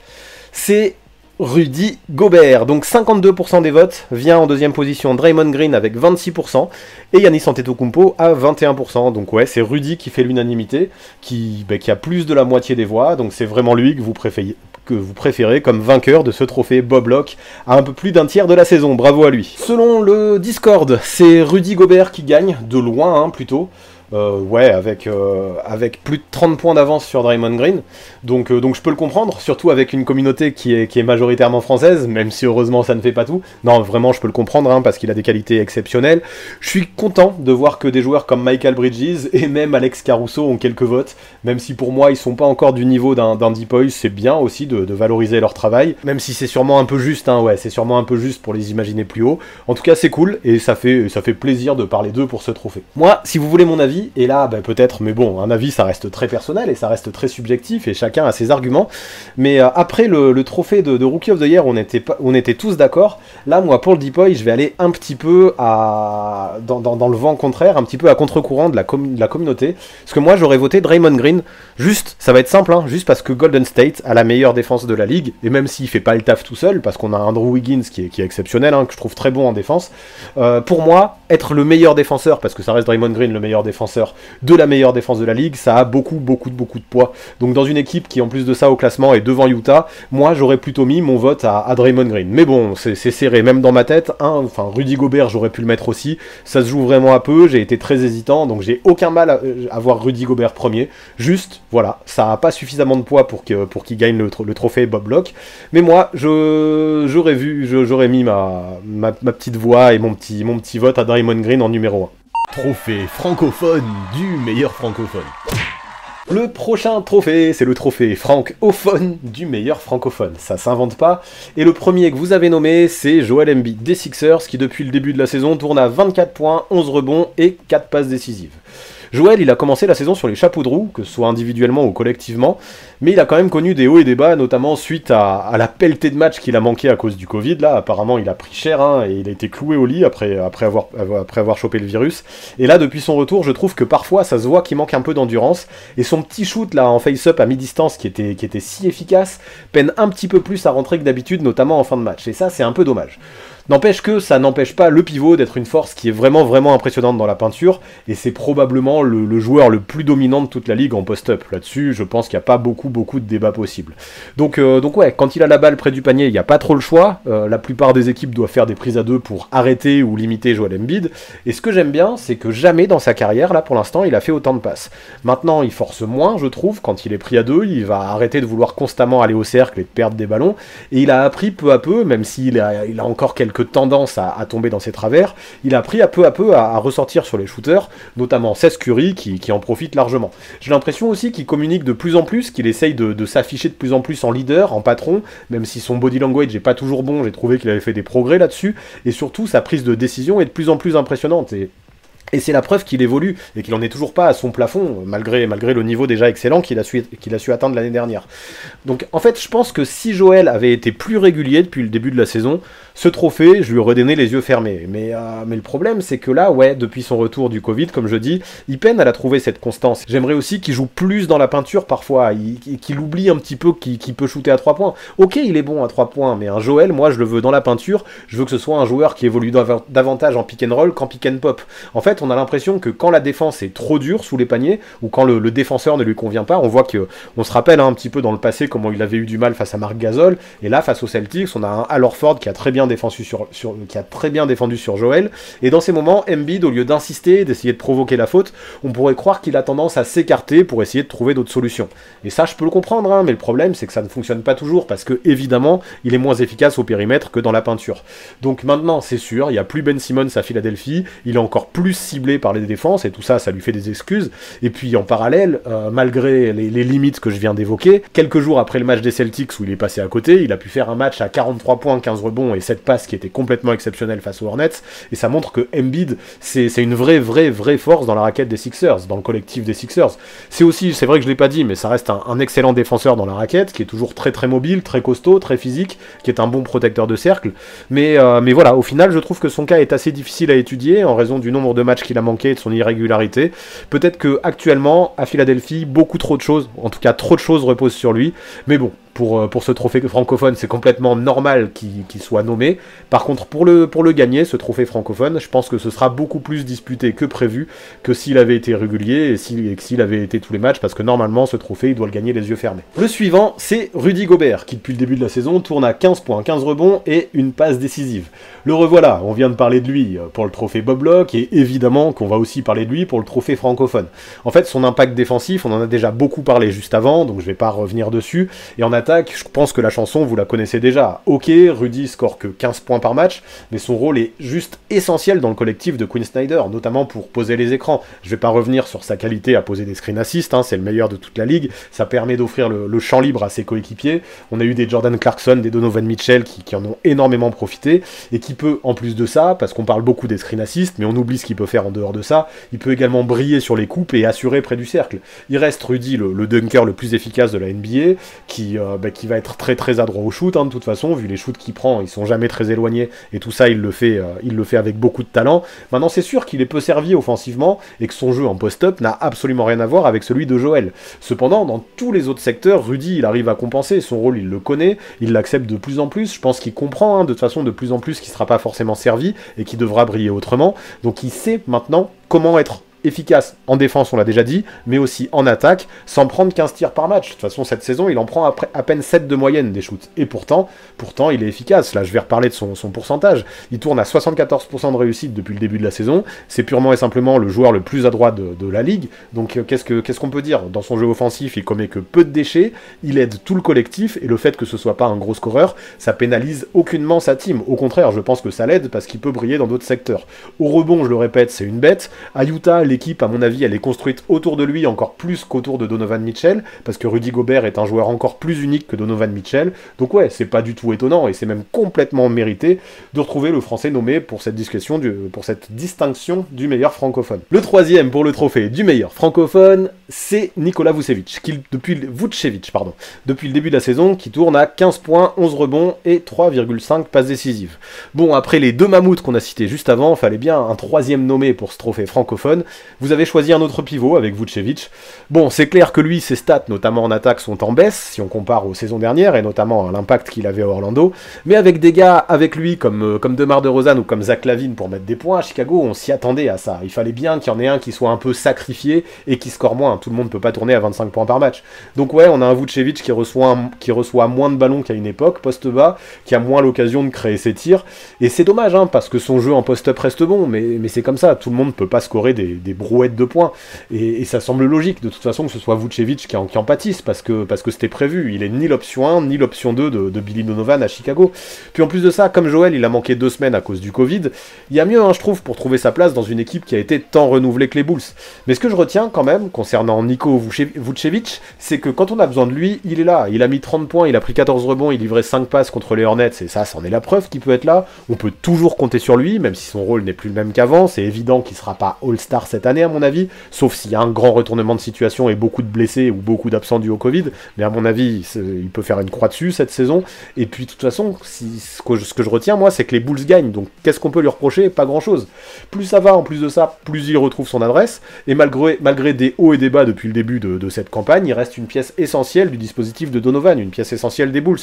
A: c'est Rudy Gobert. Donc 52% des votes, vient en deuxième position Draymond Green avec 26%, et Giannis Antetokounmpo à 21%. Donc ouais, c'est Rudy qui fait l'unanimité, qui a plus de la moitié des voix, donc c'est vraiment lui que vous préférez comme vainqueur de ce trophée Bob Locke à un peu plus d'un tiers de la saison. Bravo à lui. Selon le Discord, c'est Rudy Gobert qui gagne, de loin plutôt. Avec plus de 30 points d'avance sur Draymond Green, donc je peux le comprendre, surtout avec une communauté qui est majoritairement française, même si heureusement ça ne fait pas tout. Non, vraiment je peux le comprendre, parce qu'il a des qualités exceptionnelles. Je suis content de voir que des joueurs comme Michael Bridges et même Alex Caruso ont quelques votes, même si pour moi ils sont pas encore du niveau d'un Deep Boys. C'est bien aussi de valoriser leur travail, même si c'est sûrement un peu juste, c'est sûrement un peu juste pour les imaginer plus haut. En tout cas c'est cool, et ça fait plaisir de parler d'eux pour ce trophée. Moi, si vous voulez mon avis, et là peut-être, mais bon, un avis ça reste très personnel et ça reste très subjectif et chacun a ses arguments, mais après le trophée de Rookie of the Year, on était tous d'accord. Là moi pour le Deep Boy, je vais aller un petit peu dans le vent contraire, un petit peu à contre-courant de la communauté, parce que moi j'aurais voté Draymond Green, juste, ça va être simple, juste parce que Golden State a la meilleure défense de la ligue, et même s'il fait pas le taf tout seul, parce qu'on a Andrew Wiggins qui est exceptionnel, que je trouve très bon en défense, pour moi, être le meilleur défenseur, parce que ça reste Draymond Green le meilleur défenseur de la meilleure défense de la ligue, ça a beaucoup de poids. Donc dans une équipe qui en plus de ça au classement est devant Utah, moi j'aurais plutôt mis mon vote à Draymond Green. Mais bon, c'est serré, même dans ma tête, Rudy Gobert j'aurais pu le mettre aussi, ça se joue vraiment à peu, j'ai été très hésitant, donc j'ai aucun mal à voir Rudy Gobert premier, juste, voilà, ça a pas suffisamment de poids pour qu'il gagne le trophée Bob Locke, mais moi j'aurais mis ma petite voix et mon petit vote à Draymond Green en numéro 1. Trophée francophone du meilleur francophone. Le prochain trophée, c'est le trophée francophone du meilleur francophone. Ça s'invente pas. Et le premier que vous avez nommé, c'est Joel Embiid des Sixers, qui depuis le début de la saison tourne à 24 points, 11 rebonds et 4 passes décisives. Joel, il a commencé la saison sur les chapeaux de roue, que ce soit individuellement ou collectivement, mais il a quand même connu des hauts et des bas, notamment suite à la pelletée de matchs qu'il a manqué à cause du Covid. Là, apparemment, il a pris cher, hein, et il a été cloué au lit après avoir chopé le virus. Et là, depuis son retour, je trouve que parfois, ça se voit qu'il manque un peu d'endurance, et son petit shoot là en face-up à mi-distance qui était si efficace, peine un petit peu plus à rentrer que d'habitude, notamment en fin de match. Et ça, c'est un peu dommage. N'empêche que ça n'empêche pas le pivot d'être une force qui est vraiment impressionnante dans la peinture, et c'est probablement le joueur le plus dominant de toute la ligue en post-up. Là-dessus, je pense qu'il n'y a pas beaucoup de débats possibles. Donc ouais, quand il a la balle près du panier, il n'y a pas trop le choix. La plupart des équipes doivent faire des prises à deux pour arrêter ou limiter Joel Embiid. Et ce que j'aime bien, c'est que jamais dans sa carrière, là pour l'instant, il a fait autant de passes. Maintenant, il force moins, je trouve, quand il est pris à deux. Il va arrêter de vouloir constamment aller au cercle et de perdre des ballons. Et il a appris peu à peu, même s'il a encore quelques tendance à tomber dans ses travers, il a appris peu à peu à ressortir sur les shooters, notamment Seth Curry qui en profite largement. J'ai l'impression aussi qu'il communique de plus en plus, qu'il essaye de s'afficher de plus en plus en leader, en patron, même si son body language n'est pas toujours bon, j'ai trouvé qu'il avait fait des progrès là-dessus, et surtout sa prise de décision est de plus en plus impressionnante, et c'est la preuve qu'il évolue, et qu'il n'en est toujours pas à son plafond, malgré le niveau déjà excellent qu'il a su atteindre l'année dernière. Donc en fait, je pense que si Joel avait été plus régulier depuis le début de la saison, ce trophée, je lui aurais donné les yeux fermés. Mais le problème, c'est que là, ouais, depuis son retour du Covid, comme je dis, il peine à la trouver cette constance. J'aimerais aussi qu'il joue plus dans la peinture parfois, qu'il oublie un petit peu qu'il peut shooter à 3 points. Ok, il est bon à 3 points, mais un Joel, moi, je le veux dans la peinture, je veux que ce soit un joueur qui évolue davantage en pick and roll qu'en pick and pop. En fait, on a l'impression que quand la défense est trop dure sous les paniers, ou quand le défenseur ne lui convient pas, on voit on se rappelle un petit peu dans le passé comment il avait eu du mal face à Marc Gasol, et là, face aux Celtics, on a un Al Horford qui a très bien défendu sur Joel, et dans ces moments, Embiid, au lieu d'insister, d'essayer de provoquer la faute, on pourrait croire qu'il a tendance à s'écarter pour essayer de trouver d'autres solutions. Et ça, je peux le comprendre, hein, mais le problème, c'est que ça ne fonctionne pas toujours, parce que, évidemment, il est moins efficace au périmètre que dans la peinture. Donc maintenant, c'est sûr, il n'y a plus Ben Simmons à Philadelphie, il est encore plus ciblé par les défenses, et tout ça, ça lui fait des excuses. Et puis, en parallèle, malgré les limites que je viens d'évoquer, quelques jours après le match des Celtics où il est passé à côté, il a pu faire un match à 43 points, 15 rebonds et 7 passes qui était complètement exceptionnel face aux Hornets, et ça montre que Embiid, c'est une vraie force dans la raquette des Sixers, dans le collectif des Sixers. C'est vrai que je l'ai pas dit, mais ça reste un excellent défenseur dans la raquette, qui est toujours très mobile, très costaud, très physique, qui est un bon protecteur de cercle, mais voilà, au final, je trouve que son cas est assez difficile à étudier, en raison du nombre de matchs qu'il a manqué et de son irrégularité. Peut-être que actuellement, à Philadelphie, beaucoup trop de choses, en tout cas trop de choses reposent sur lui, mais bon, pour ce trophée francophone, c'est complètement normal qu'il soit nommé. Par contre, pour le gagner, ce trophée francophone, je pense que ce sera beaucoup plus disputé que prévu, que s'il avait été régulier et s'il avait été tous les matchs, parce que normalement, ce trophée, il doit le gagner les yeux fermés. Le suivant, c'est Rudy Gobert, qui depuis le début de la saison tourne à 15 points, 15 rebonds et une passe décisive. Le revoilà, on vient de parler de lui pour le trophée Bob Locke, et évidemment qu'on va aussi parler de lui pour le trophée francophone. En fait, son impact défensif, on en a déjà beaucoup parlé juste avant, donc je vais pas revenir dessus, et en attaque, je pense que la chanson, vous la connaissez déjà. Ok, Rudy score que 15 points par match, mais son rôle est juste essentiel dans le collectif de Quinn Snyder, notamment pour poser les écrans. Je vais pas revenir sur sa qualité à poser des screen assists, hein, c'est le meilleur de toute la ligue, ça permet d'offrir le champ libre à ses coéquipiers. On a eu des Jordan Clarkson, des Donovan Mitchell qui en ont énormément profité, et qui peut, en plus de ça, parce qu'on parle beaucoup des screen assists, mais on oublie ce qu'il peut faire en dehors de ça, il peut également briller sur les coupes et assurer près du cercle. Il reste Rudy, le dunker le plus efficace de la NBA, qui va être très adroit au shoot, hein, de toute façon, vu les shoots qu'il prend, ils sont jamais très éloignés, et tout ça, il le fait avec beaucoup de talent. Maintenant, c'est sûr qu'il est peu servi offensivement, et que son jeu en post-up n'a absolument rien à voir avec celui de Joel. Cependant, dans tous les autres secteurs, Rudy, il arrive à compenser, son rôle, il le connaît, il l'accepte de plus en plus, je pense qu'il comprend, hein, de toute façon, de plus en plus, qu'il sera pas forcément servi, et qu'il devra briller autrement, donc il sait maintenant comment être efficace en défense, on l'a déjà dit, mais aussi en attaque, sans prendre 15 tirs par match. De toute façon, cette saison, il en prend à peine 7 de moyenne des shoots. Et pourtant, il est efficace. Là, je vais reparler de son pourcentage. Il tourne à 74% de réussite depuis le début de la saison. C'est purement et simplement le joueur le plus adroit de la ligue. Donc, qu'est-ce qu'on peut dire? Dans son jeu offensif, il commet que peu de déchets, il aide tout le collectif, et le fait que ce soit pas un gros scoreur, ça pénalise aucunement sa team. Au contraire, je pense que ça l'aide parce qu'il peut briller dans d'autres secteurs. Au rebond, je le répète, c'est une bête. À Utah, les l'équipe, à mon avis, elle est construite autour de lui encore plus qu'autour de Donovan Mitchell, parce que Rudy Gobert est un joueur encore plus unique que Donovan Mitchell. Donc ouais, c'est pas du tout étonnant, et c'est même complètement mérité de retrouver le français nommé pour cette distinction du meilleur francophone. Le troisième pour le trophée du meilleur francophone, c'est Nikola Vucevic, depuis le début de la saison, qui tourne à 15 points, 11 rebonds et 3,5 passes décisives. Bon, après les deux mammouths qu'on a cités juste avant, il fallait bien un troisième nommé pour ce trophée francophone. Vous avez choisi un autre pivot avec Vucevic. Bon, c'est clair que lui, ses stats, notamment en attaque, sont en baisse, si on compare aux saisons dernières, et notamment à l'impact qu'il avait à Orlando. Mais avec des gars avec lui, comme DeMar DeRozan ou comme Zach LaVine pour mettre des points, à Chicago, on s'y attendait à ça. Il fallait bien qu'il y en ait un qui soit un peu sacrifié et qui score moins. Tout le monde ne peut pas tourner à 25 points par match. Donc ouais, on a un Vucevic qui reçoit moins de ballons qu'à une époque, poste bas, qui a moins l'occasion de créer ses tirs. Et c'est dommage, hein, parce que son jeu en post-up reste bon, mais c'est comme ça. Tout le monde ne peut pas scorer des brouettes de points. Et ça semble logique, de toute façon, que ce soit Vucevic qui en pâtisse, parce que c'était prévu. Il est ni l'option 1, ni l'option 2 de Billy Donovan à Chicago. Puis en plus de ça, comme Joël, il a manqué 2 semaines à cause du Covid, il y a mieux, hein, je trouve, pour trouver sa place dans une équipe qui a été tant renouvelée que les Bulls. Mais ce que je retiens quand même, concernant Niko Vucevic, c'est que quand on a besoin de lui, il est là. Il a mis 30 points, il a pris 14 rebonds, il livrait 5 passes contre les Hornets, et ça, c'en est la preuve qu'il peut être là. On peut toujours compter sur lui, même si son rôle n'est plus le même qu'avant. C'est évident qu'il sera pas All-Star cette année, à mon avis, sauf s'il y a un grand retournement de situation et beaucoup de blessés ou beaucoup d'absents dus au Covid. Mais à mon avis, il peut faire une croix dessus cette saison. Et puis, de toute façon, ce que je retiens, moi, c'est que les Bulls gagnent. Donc, qu'est-ce qu'on peut lui reprocher? Pas grand-chose. Plus ça va, en plus de ça, plus il retrouve son adresse. Et malgré des hauts et des bas depuis le début de cette campagne, il reste une pièce essentielle du dispositif de Donovan, une pièce essentielle des Bulls.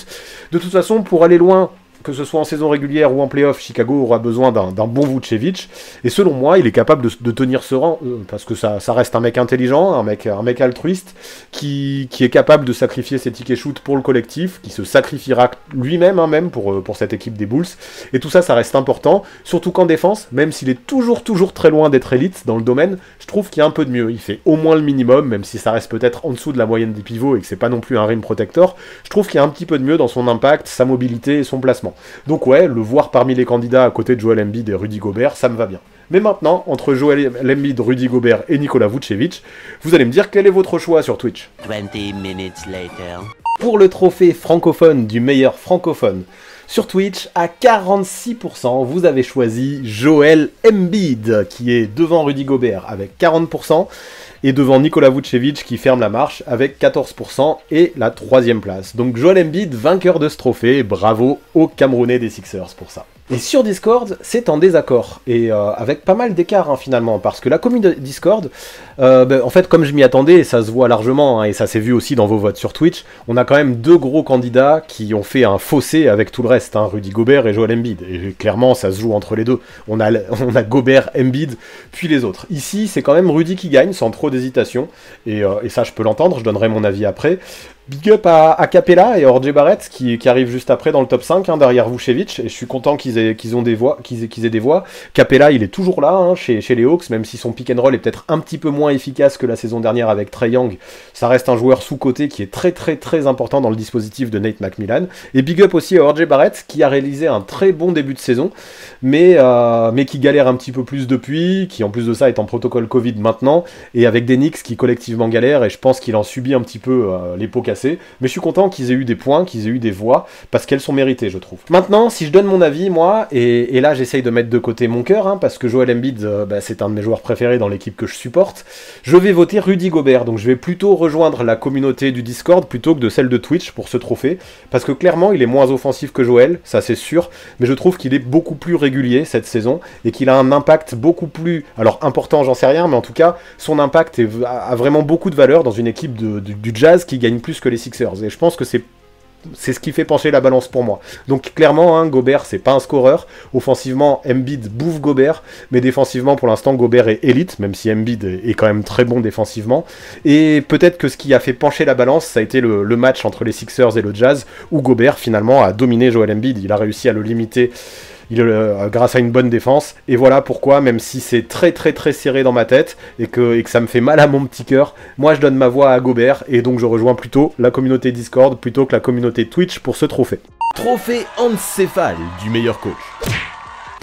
A: De toute façon, pour aller loin, que ce soit en saison régulière ou en play-off, Chicago aura besoin d'un bon Vucevic, et selon moi, il est capable de tenir ce rang, parce que ça reste un mec intelligent, un mec altruiste, qui est capable de sacrifier ses tickets shoot pour le collectif, qui se sacrifiera lui-même, même pour cette équipe des Bulls, et tout ça, ça reste important, surtout qu'en défense, même s'il est toujours très loin d'être élite dans le domaine, je trouve qu'il y a un peu de mieux, il fait au moins le minimum, même si ça reste peut-être en dessous de la moyenne des pivots, et que c'est pas non plus un rim protector, je trouve qu'il y a un petit peu de mieux dans son impact, sa mobilité et son placement. Donc ouais, le voir parmi les candidats à côté de Joel Embiid et Rudy Gobert, ça me va bien. Mais maintenant, entre Joel Embiid, Rudy Gobert et Nikola Vucevic, vous allez me dire quel est votre choix sur Twitch.
C: 20 minutes later.
A: Pour le trophée francophone du meilleur francophone, sur Twitch, à 46%, vous avez choisi Joel Embiid, qui est devant Rudy Gobert avec 40%, et devant Nikola Vucevic qui ferme la marche avec 14% et la 3e place. Donc Joel Embiid, vainqueur de ce trophée, bravo aux Camerounais des Sixers pour ça. Et sur Discord, c'est en désaccord, et avec pas mal d'écart finalement, parce que la communauté Discord, en fait comme je m'y attendais, et ça se voit largement, et ça s'est vu aussi dans vos votes sur Twitch, on a quand même 2 gros candidats qui ont fait un fossé avec tout le reste, Rudy Gobert et Joel Embiid, et clairement ça se joue entre les deux, on a Gobert, Embiid, puis les autres. Ici c'est quand même Rudy qui gagne, sans trop d'hésitation, et ça je peux l'entendre, je donnerai mon avis après. Big up à Capella et RJ Barrett qui arrivent juste après dans le top 5 derrière Vucevic, et je suis content qu'ils aient des voix. Capella il est toujours là chez les Hawks, même si son pick and roll est peut-être un petit peu moins efficace que la saison dernière avec Trae Young, ça reste un joueur sous-coté qui est très important dans le dispositif de Nate McMillan. Et big up aussi à RJ Barrett qui a réalisé un très bon début de saison, mais qui galère un petit peu plus depuis, qui en plus de ça est en protocole Covid maintenant, et avec des Knicks qui collectivement galèrent, et je pense qu'il en subit un petit peu les pots cassés. Mais je suis content qu'ils aient eu des points, qu'ils aient eu des voix, parce qu'elles sont méritées, je trouve. Maintenant, si je donne mon avis, moi, et là j'essaye de mettre de côté mon cœur, parce que Joel Embiid, c'est un de mes joueurs préférés dans l'équipe que je supporte, je vais voter Rudy Gobert, donc je vais plutôt rejoindre la communauté du Discord plutôt que de celle de Twitch pour ce trophée, parce que clairement il est moins offensif que Joel, ça c'est sûr, mais je trouve qu'il est beaucoup plus régulier cette saison, et qu'il a un impact beaucoup plus, alors important j'en sais rien, mais en tout cas, son impact a vraiment beaucoup de valeur dans une équipe du Jazz qui gagne plus que les Sixers, et je pense que c'est ce qui fait pencher la balance pour moi. Donc clairement, Gobert c'est pas un scoreur, offensivement Embiid bouffe Gobert, mais défensivement pour l'instant Gobert est élite, même si Embiid est quand même très bon défensivement, et peut-être que ce qui a fait pencher la balance, ça a été le match entre les Sixers et le Jazz, où Gobert finalement a dominé Joel Embiid, il a réussi à le limiter grâce à une bonne défense, et voilà pourquoi, même si c'est très serré dans ma tête, et que ça me fait mal à mon petit cœur, moi je donne ma voix à Gobert, et donc je rejoins plutôt la communauté Discord, plutôt que la communauté Twitch pour ce trophée. Trophée encéphale du meilleur coach.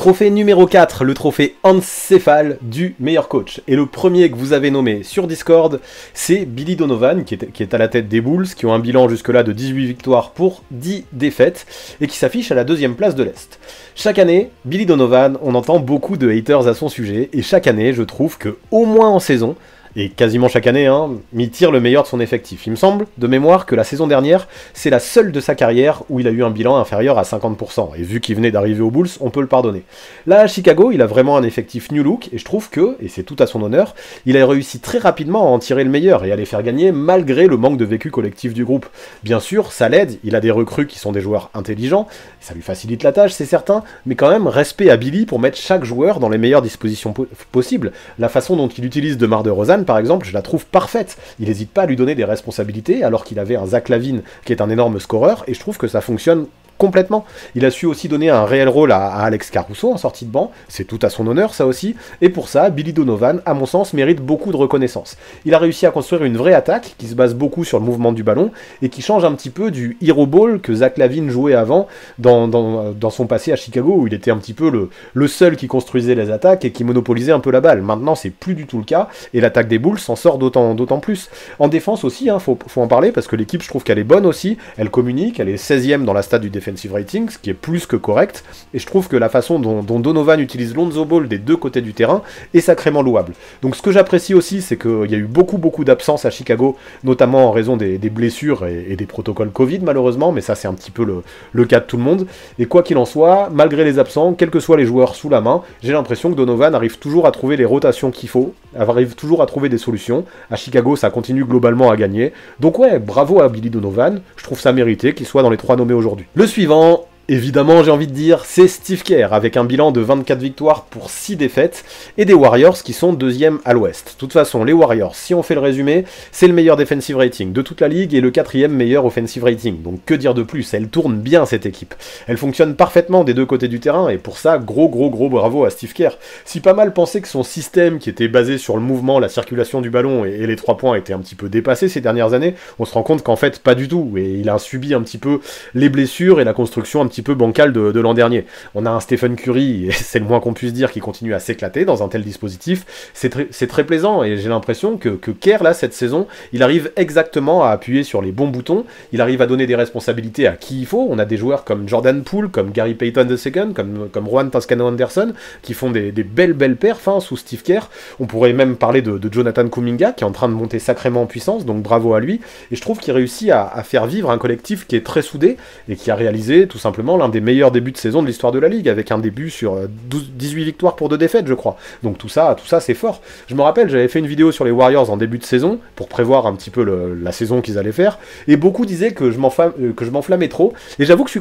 A: Trophée numéro 4, le trophée Encéphale du meilleur coach. Et le premier que vous avez nommé sur Discord, c'est Billy Donovan, qui est à la tête des Bulls, qui ont un bilan jusque-là de 18 victoires pour 10 défaites, et qui s'affiche à la 2e place de l'Est. Chaque année, Billy Donovan, on entend beaucoup de haters à son sujet, et chaque année, je trouve que, au moins en saison, et quasiment chaque année, il tire le meilleur de son effectif. Il me semble, de mémoire, que la saison dernière, c'est la seule de sa carrière où il a eu un bilan inférieur à 50%. Et vu qu'il venait d'arriver aux Bulls, on peut le pardonner. Là, à Chicago, il a vraiment un effectif new look, et je trouve que, et c'est tout à son honneur, il a réussi très rapidement à en tirer le meilleur et à les faire gagner malgré le manque de vécu collectif du groupe. Bien sûr, ça l'aide, il a des recrues qui sont des joueurs intelligents, ça lui facilite la tâche, c'est certain, mais quand même, respect à Billy pour mettre chaque joueur dans les meilleures dispositions possibles. La façon dont il utilise DeMar DeRozan, par exemple, je la trouve parfaite. Il n'hésite pas à lui donner des responsabilités, alors qu'il avait un Zach LaVine qui est un énorme scoreur, et je trouve que ça fonctionne complètement. Il a su aussi donner un réel rôle à Alex Caruso en sortie de banc, c'est tout à son honneur ça aussi, et pour ça, Billy Donovan, à mon sens, mérite beaucoup de reconnaissance. Il a réussi à construire une vraie attaque, qui se base beaucoup sur le mouvement du ballon, et qui change un petit peu du hero ball que Zach LaVine jouait avant, dans son passé à Chicago, où il était un petit peu le seul qui construisait les attaques, et qui monopolisait un peu la balle. Maintenant, c'est plus du tout le cas, et l'attaque des Bulls s'en sort d'autant plus. En défense aussi, faut en parler, parce que l'équipe, je trouve qu'elle est bonne aussi, elle communique, elle est 16e dans la stat du defensive rating, ce qui est plus que correct, et je trouve que la façon dont Donovan utilise Lonzo Ball des deux côtés du terrain est sacrément louable. Donc ce que j'apprécie aussi, c'est qu'il y a eu beaucoup d'absences à Chicago, notamment en raison des blessures et des protocoles Covid malheureusement, mais ça c'est un petit peu le cas de tout le monde, et quoi qu'il en soit, malgré les absents, quels que soient les joueurs sous la main, j'ai l'impression que Donovan arrive toujours à trouver les rotations qu'il faut, arrive toujours à trouver des solutions. À Chicago, ça continue globalement à gagner, donc ouais, bravo à Billy Donovan, je trouve ça mérité qu'il soit dans les 3 nommés aujourd'hui. Le suivant, évidemment, j'ai envie de dire, c'est Steve Kerr, avec un bilan de 24 victoires pour 6 défaites, et des Warriors qui sont 2e à l'Ouest. De toute façon, les Warriors, si on fait le résumé, c'est le meilleur defensive rating de toute la ligue, et le 4e meilleur offensive rating. Donc que dire de plus, elle tourne bien cette équipe. Elle fonctionne parfaitement des deux côtés du terrain, et pour ça, gros bravo à Steve Kerr. Si pas mal pensaient que son système, qui était basé sur le mouvement, la circulation du ballon, et les 3 points, était un petit peu dépassé ces dernières années, on se rend compte qu'en fait, pas du tout, et il a subi un petit peu les blessures et la construction un petit peu bancale de l'an dernier. On a un Stephen Curry, et c'est le moins qu'on puisse dire, qui continue à s'éclater dans un tel dispositif. C'est très plaisant, et j'ai l'impression que Kerr, là, cette saison, il arrive exactement à appuyer sur les bons boutons, il arrive à donner des responsabilités à qui il faut. On a des joueurs comme Jordan Poole, comme Gary Payton II, comme Juan Toscano-Anderson, qui font des belles perfs sous Steve Kerr. On pourrait même parler de Jonathan Kuminga, qui est en train de monter sacrément en puissance, donc bravo à lui, et je trouve qu'il réussit à faire vivre un collectif qui est très soudé, et qui a réalisé tout simplement l'un des meilleurs débuts de saison de l'histoire de la Ligue, avec un début sur 18 victoires pour 2 défaites, je crois. Donc tout ça c'est fort. Je me rappelle, j'avais fait une vidéo sur les Warriors en début de saison, pour prévoir un petit peu la saison qu'ils allaient faire, et beaucoup disaient que je m'enflammais trop, et j'avoue que je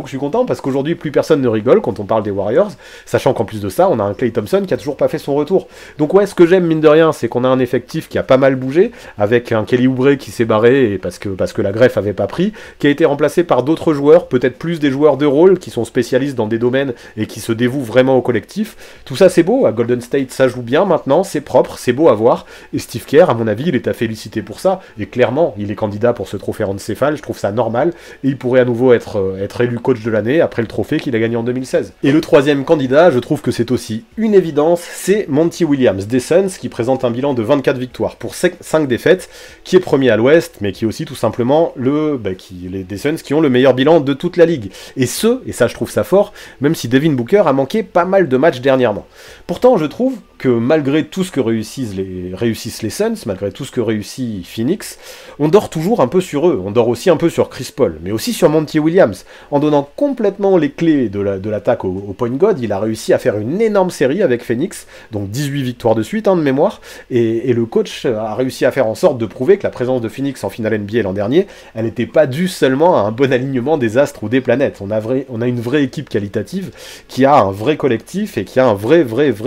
A: suis content, parce qu'aujourd'hui, plus personne ne rigole quand on parle des Warriors, sachant qu'en plus de ça, on a un Klay Thompson qui a toujours pas fait son retour. Donc ouais, ce que j'aime, mine de rien, c'est qu'on a un effectif qui a pas mal bougé, avec un Kelly Oubre qui s'est barré, et parce que la greffe avait pas pris, qui a été remplacé par d'autres joueurs, peut-être plus des joueurs de rôle, qui sont spécialistes dans des domaines et qui se dévouent vraiment au collectif. Tout ça c'est beau, à Golden State ça joue bien maintenant, c'est propre, c'est beau à voir, et Steve Kerr, à mon avis, il est à féliciter pour ça, et clairement, il est candidat pour ce trophée Encéphale, je trouve ça normal, et il pourrait à nouveau être élu coach de l'année après le trophée qu'il a gagné en 2016. Et le 3e candidat, je trouve que c'est aussi une évidence, c'est Monty Williams des Suns, qui présente un bilan de 24 victoires pour 5 défaites, qui est premier à l'Ouest, mais qui est aussi tout simplement des Suns qui ont le meilleur bilan de toute la ligue. Et ça je trouve ça fort, même si Devin Booker a manqué pas mal de matchs dernièrement. Pourtant, je trouve que malgré tout ce que réussissent les Suns, malgré tout ce que réussit Phoenix, on dort toujours un peu sur eux, on dort aussi un peu sur Chris Paul, mais aussi sur Monty Williams. En donnant complètement les clés de l'attaque au point guard, il a réussi à faire une énorme série avec Phoenix, donc 18 victoires de suite, de mémoire, et le coach a réussi à faire en sorte de prouver que la présence de Phoenix en finale NBA l'an dernier, elle n'était pas due seulement à un bon alignement des astres ou des planètes. On a une vraie équipe qualitative, qui a un vrai collectif, et qui a un vrai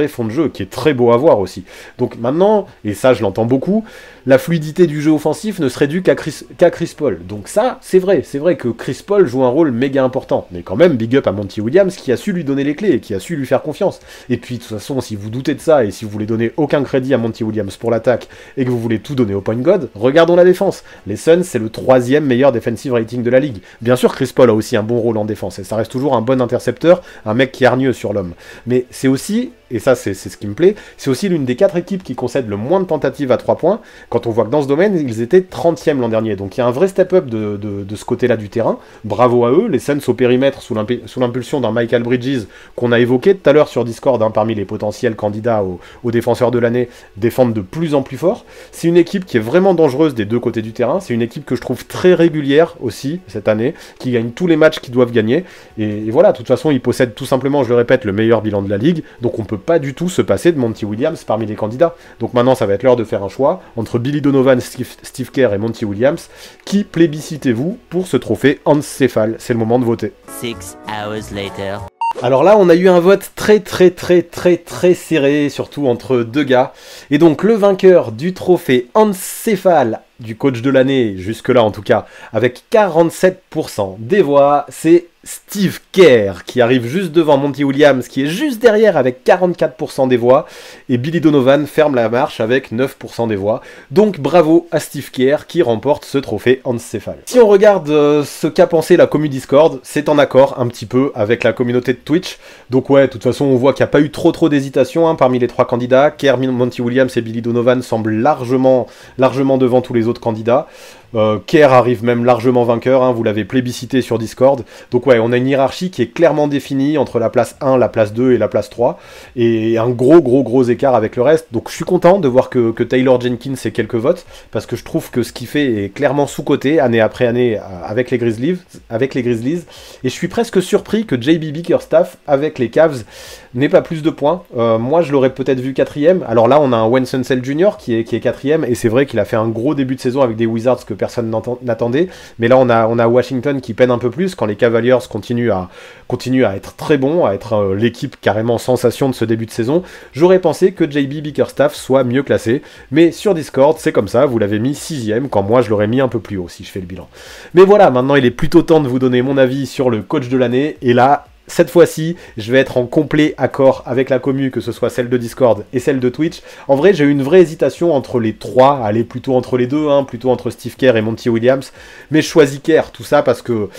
A: fond de jeu, qui est très très beau à voir aussi. Donc maintenant, et ça je l'entends beaucoup, la fluidité du jeu offensif ne serait due qu'à Chris Paul. Donc ça, c'est vrai que Chris Paul joue un rôle méga important. Mais quand même, big up à Monty Williams qui a su lui donner les clés et qui a su lui faire confiance. Et puis de toute façon, si vous doutez de ça et si vous voulez donner aucun crédit à Monty Williams pour l'attaque et que vous voulez tout donner au point guard, regardons la défense. Les Suns, c'est le 3e meilleur defensive rating de la ligue. Bien sûr, Chris Paul a aussi un bon rôle en défense et ça reste toujours un bon intercepteur, un mec qui est hargneux sur l'homme. Mais c'est aussi, et ça c'est ce qui me plaît, c'est aussi l'une des 4 équipes qui concède le moins de tentatives à 3 points, quand on voit que dans ce domaine, ils étaient 30e l'an dernier. Donc il y a un vrai step-up de ce côté-là du terrain. Bravo à eux, les Suns au périmètre sous l'impulsion d'un Michael Bridges qu'on a évoqué tout à l'heure sur Discord, hein, parmi les potentiels candidats aux défenseurs de l'année, défendent de plus en plus fort. C'est une équipe qui est vraiment dangereuse des deux côtés du terrain, c'est une équipe que je trouve très régulière aussi cette année, qui gagne tous les matchs qu'ils doivent gagner, et voilà, de toute façon ils possèdent tout simplement, je le répète, le meilleur bilan de la ligue, donc on peut pas du tout se passer de Monty Williams parmi les candidats. Donc maintenant ça va être l'heure de faire un choix entre Billy Donovan, Steve Kerr et Monty Williams. Qui plébiscitez-vous pour ce trophée Hans Cephal? C'est le moment de voter.
C: 6 hours later.
A: Alors là, on a eu un vote très serré, surtout entre deux gars. Et donc le vainqueur du trophée Hans Cephal, du coach de l'année, jusque-là en tout cas, avec 47% des voix, c'est Steve Kerr, qui arrive juste devant Monty Williams, qui est juste derrière avec 44% des voix, et Billy Donovan ferme la marche avec 9% des voix. Donc bravo à Steve Kerr qui remporte ce trophée Hans Cephal. Si on regarde ce qu'a pensé la commu Discord, c'est en accord un petit peu avec la communauté de Twitch. Donc ouais, de toute façon, on voit qu'il n'y a pas eu trop d'hésitation parmi les 3 candidats. Kerr, Monty Williams et Billy Donovan semblent largement devant tous les autres candidats. Kerr arrive même largement vainqueur, hein, vous l'avez plébiscité sur Discord. Donc ouais, on a une hiérarchie qui est clairement définie entre la place 1, la place 2 et la place 3. Et un gros écart avec le reste. Donc je suis content de voir que Taylor Jenkins ait quelques votes, parce que je trouve que ce qu'il fait est clairement sous-coté, année après année, avec les Grizzlies. Et je suis presque surpris que JB Bickerstaff, avec les Cavs, n'ait pas plus de points. Moi je l'aurais peut-être vu 4ème. Alors là on a un Wes Unseld Jr. qui est 4ème, et c'est vrai qu'il a fait un gros début de saison avec des Wizards que personne n'attendait, mais là on a Washington qui peine un peu plus quand les Cavaliers continuent à être très bons, à être l'équipe carrément sensation de ce début de saison. J'aurais pensé que JB Bickerstaff soit mieux classé, mais sur Discord c'est comme ça, vous l'avez mis 6ème quand moi je l'aurais mis un peu plus haut si je fais le bilan. Mais voilà, maintenant il est plutôt temps de vous donner mon avis sur le coach de l'année, et là cette fois-ci, je vais être en complet accord avec la commu, que ce soit celle de Discord et celle de Twitch. En vrai, j'ai eu une vraie hésitation entre les 3, allez, plutôt entre les 2, hein, plutôt entre Steve Kerr et Monty Williams. Mais je choisis Kerr, tout ça parce que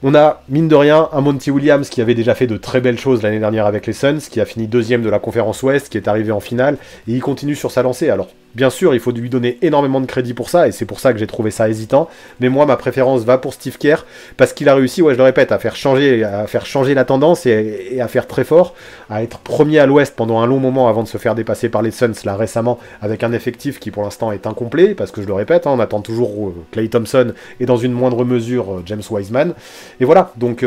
A: on a, mine de rien, un Monty Williams qui avait déjà fait de très belles choses l'année dernière avec les Suns, qui a fini 2ème de la conférence Ouest, qui est arrivé en finale, et il continue sur sa lancée. Alors, bien sûr, il faut lui donner énormément de crédit pour ça, et c'est pour ça que j'ai trouvé ça hésitant, mais moi, ma préférence va pour Steve Kerr, parce qu'il a réussi, ouais, je le répète, à faire changer la tendance, et à faire très fort, à être premier à l'Ouest pendant un long moment avant de se faire dépasser par les Suns, là, récemment, avec un effectif qui, pour l'instant, est incomplet, parce que je le répète, hein, on attend toujours Klay Thompson, et dans une moindre mesure, James Wiseman, et voilà, donc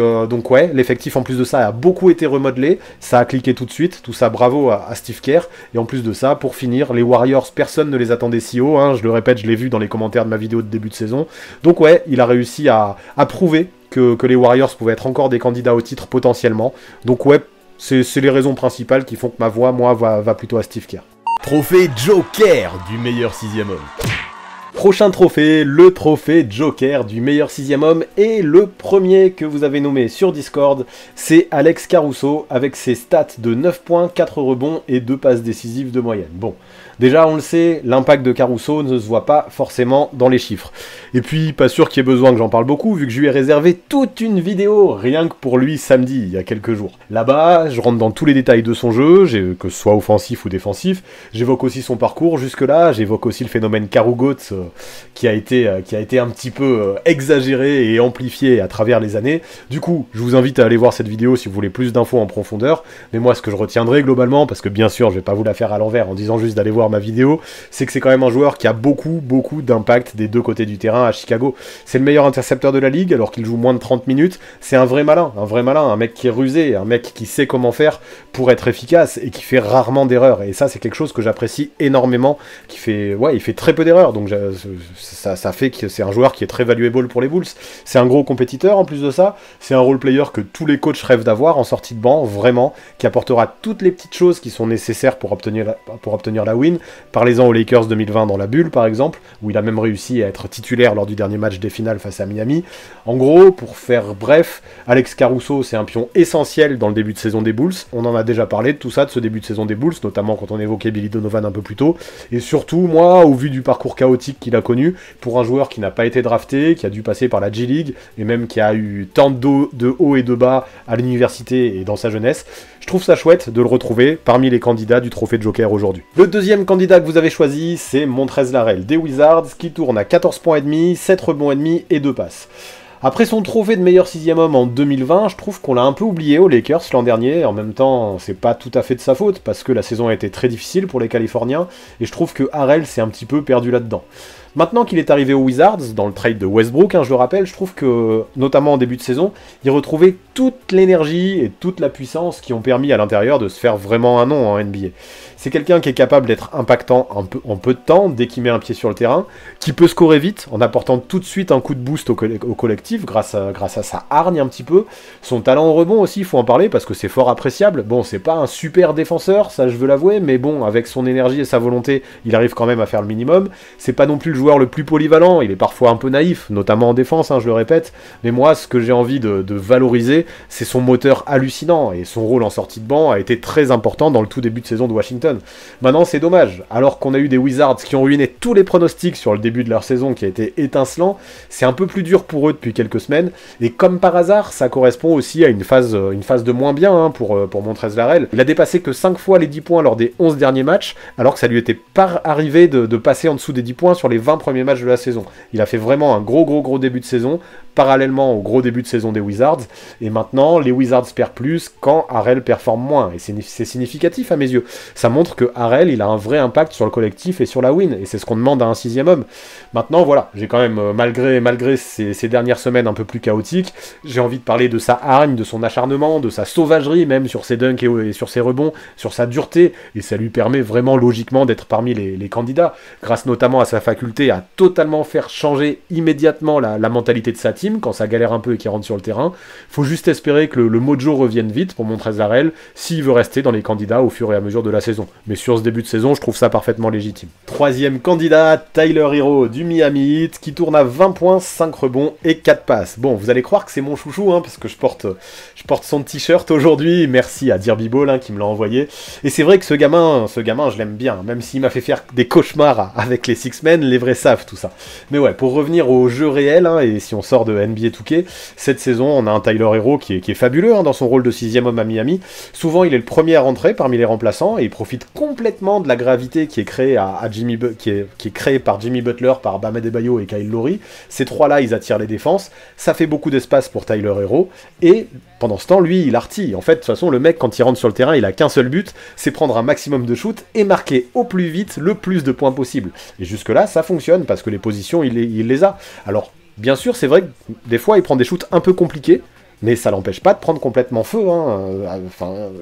A: ouais, l'effectif en plus de ça a beaucoup été remodelé, ça a cliqué tout de suite, tout ça bravo à Steve Kerr, et en plus de ça, pour finir, les Warriors, personne ne les attendait si haut, hein, je le répète, je l'ai vu dans les commentaires de ma vidéo de début de saison, donc ouais, il a réussi à prouver que les Warriors pouvaient être encore des candidats au titre potentiellement, donc ouais, c'est les raisons principales qui font que ma voix, moi, va plutôt à Steve Kerr.
D: Trophée Joker du meilleur 6ème homme.
A: Prochain trophée, le trophée Joker du meilleur 6ème homme, et le premier que vous avez nommé sur Discord, c'est Alex Caruso, avec ses stats de 9 points, 4 rebonds et 2 passes décisives de moyenne. Bon, déjà on le sait, l'impact de Caruso ne se voit pas forcément dans les chiffres. Et puis, pas sûr qu'il y ait besoin que j'en parle beaucoup, vu que je lui ai réservé toute une vidéo, rien que pour lui samedi, il y a quelques jours. Là-bas, je rentre dans tous les détails de son jeu, que ce soit offensif ou défensif, j'évoque aussi son parcours jusque-là, j'évoque aussi le phénomène Carugots, qui a été un petit peu exagéré et amplifié à travers les années. Du coup, je vous invite à aller voir cette vidéo si vous voulez plus d'infos en profondeur, mais moi ce que je retiendrai globalement, parce que bien sûr je vais pas vous la faire à l'envers en disant juste d'aller voir ma vidéo, c'est que c'est quand même un joueur qui a beaucoup d'impact des deux côtés du terrain à Chicago. C'est le meilleur intercepteur de la ligue alors qu'il joue moins de 30 minutes, c'est un vrai malin, un mec qui est rusé, un mec qui sait comment faire pour être efficace et qui fait rarement d'erreurs, et ça c'est quelque chose que j'apprécie énormément, il fait très peu d'erreurs, donc ça fait que c'est un joueur qui est très valuable pour les Bulls. C'est un gros compétiteur en plus de ça, c'est un role player que tous les coachs rêvent d'avoir en sortie de banc, vraiment, qui apportera toutes les petites choses qui sont nécessaires pour obtenir la win. Parlez-en aux Lakers 2020 dans la bulle par exemple, où il a même réussi à être titulaire lors du dernier match des finales face à Miami. En gros, pour faire bref, Alex Caruso c'est un pion essentiel dans le début de saison des Bulls. On en a déjà parlé de tout ça, de ce début de saison des Bulls, notamment quand on évoquait Billy Donovan un peu plus tôt. Et surtout, moi, au vu du parcours chaotique qu'il a connu, pour un joueur qui n'a pas été drafté, qui a dû passer par la G-League, et même qui a eu tant de hauts et de bas à l'université et dans sa jeunesse, je trouve ça chouette de le retrouver parmi les candidats du trophée de Joker aujourd'hui. Le deuxième candidat que vous avez choisi, c'est Montrezl Harrell des Wizards, qui tourne à 14 points et demi, 7 rebonds et demi et 2 passes. Après son trophée de meilleur sixième homme en 2020, je trouve qu'on l'a un peu oublié aux Lakers l'an dernier. En même temps, c'est pas tout à fait de sa faute, parce que la saison a été très difficile pour les Californiens, et je trouve que Harrell s'est un petit peu perdu là-dedans. Maintenant qu'il est arrivé aux Wizards, dans le trade de Westbrook, je le rappelle, je trouve que, notamment en début de saison, il retrouvait toute l'énergie et toute la puissance qui ont permis à l'intérieur de se faire vraiment un nom en NBA. C'est quelqu'un qui est capable d'être impactant en peu de temps, dès qu'il met un pied sur le terrain, qui peut scorer vite, en apportant tout de suite un coup de boost au collectif, grâce à sa hargne un petit peu. Son talent au rebond aussi, il faut en parler, parce que c'est fort appréciable. Bon, c'est pas un super défenseur, ça je veux l'avouer, mais bon, avec son énergie et sa volonté, il arrive quand même à faire le minimum. C'est pas non plus le joueur le plus polyvalent, il est parfois un peu naïf, notamment en défense, je le répète, mais moi, ce que j'ai envie de valoriser, c'est son moteur hallucinant, et son rôle en sortie de banc a été très important dans le tout début de saison de Washington. Maintenant, c'est dommage, alors qu'on a eu des Wizards qui ont ruiné tous les pronostics sur le début de leur saison qui a été étincelant, c'est un peu plus dur pour eux depuis quelques semaines, et comme par hasard, ça correspond aussi à une phase de moins bien pour Montrezl Harrell. Il a dépassé que 5 fois les 10 points lors des 11 derniers matchs, alors que ça lui était pas arrivé de passer en dessous des 10 points sur les 20 premiers matchs de la saison. Il a fait vraiment un gros début de saison, parallèlement au gros début de saison des Wizards, et maintenant les Wizards perdent plus quand Harrell performe moins, et c'est significatif à mes yeux. Ça montre que Harrell, il a un vrai impact sur le collectif et sur la win, et c'est ce qu'on demande à un sixième homme. Maintenant, voilà, j'ai quand même, malgré ces dernières semaines un peu plus chaotiques, j'ai envie de parler de sa hargne, de son acharnement, de sa sauvagerie, même sur ses dunks et sur ses rebonds, sur sa dureté, et ça lui permet vraiment logiquement d'être parmi les candidats, grâce notamment à sa faculté à totalement faire changer immédiatement la mentalité de sa team, quand ça galère un peu et qu'il rentre sur le terrain. Faut juste espérer que le mojo revienne vite pour Montrezl Harrell, s'il veut rester dans les candidats au fur et à mesure de la saison. Mais sur ce début de saison, je trouve ça parfaitement légitime. Troisième candidat, Tyler Herro du Miami Heat, qui tourne à 20 points, 5 rebonds et 4 passes. Bon, vous allez croire que c'est mon chouchou, parce que je porte son t-shirt aujourd'hui. Merci à Derby Ball qui me l'a envoyé. Et c'est vrai que ce gamin, je l'aime bien, même s'il m'a fait faire des cauchemars avec les Six Men, les vrais savent tout ça. Mais ouais, pour revenir au jeu réel, et si on sort de NBA 2K, cette saison, on a un Tyler Herro qui est fabuleux dans son rôle de sixième homme à Miami. Souvent, il est le premier à rentrer parmi les remplaçants, et il profite complètement de la gravité qui est créée, qui est créée par Jimmy Butler, par Bam Adebayo et Kyle Lowry. Ces trois-là, ils attirent les défenses. Ça fait beaucoup d'espace pour Tyler Herro, et pendant ce temps, lui, il artille. En fait, de toute façon, le mec, quand il rentre sur le terrain, il a qu'un seul but, c'est prendre un maximum de shoot et marquer au plus vite le plus de points possible. Et jusque-là, ça fonctionne, parce que les positions, il les a. Alors, bien sûr, c'est vrai que des fois, il prend des shoots un peu compliqués, mais ça l'empêche pas de prendre complètement feu,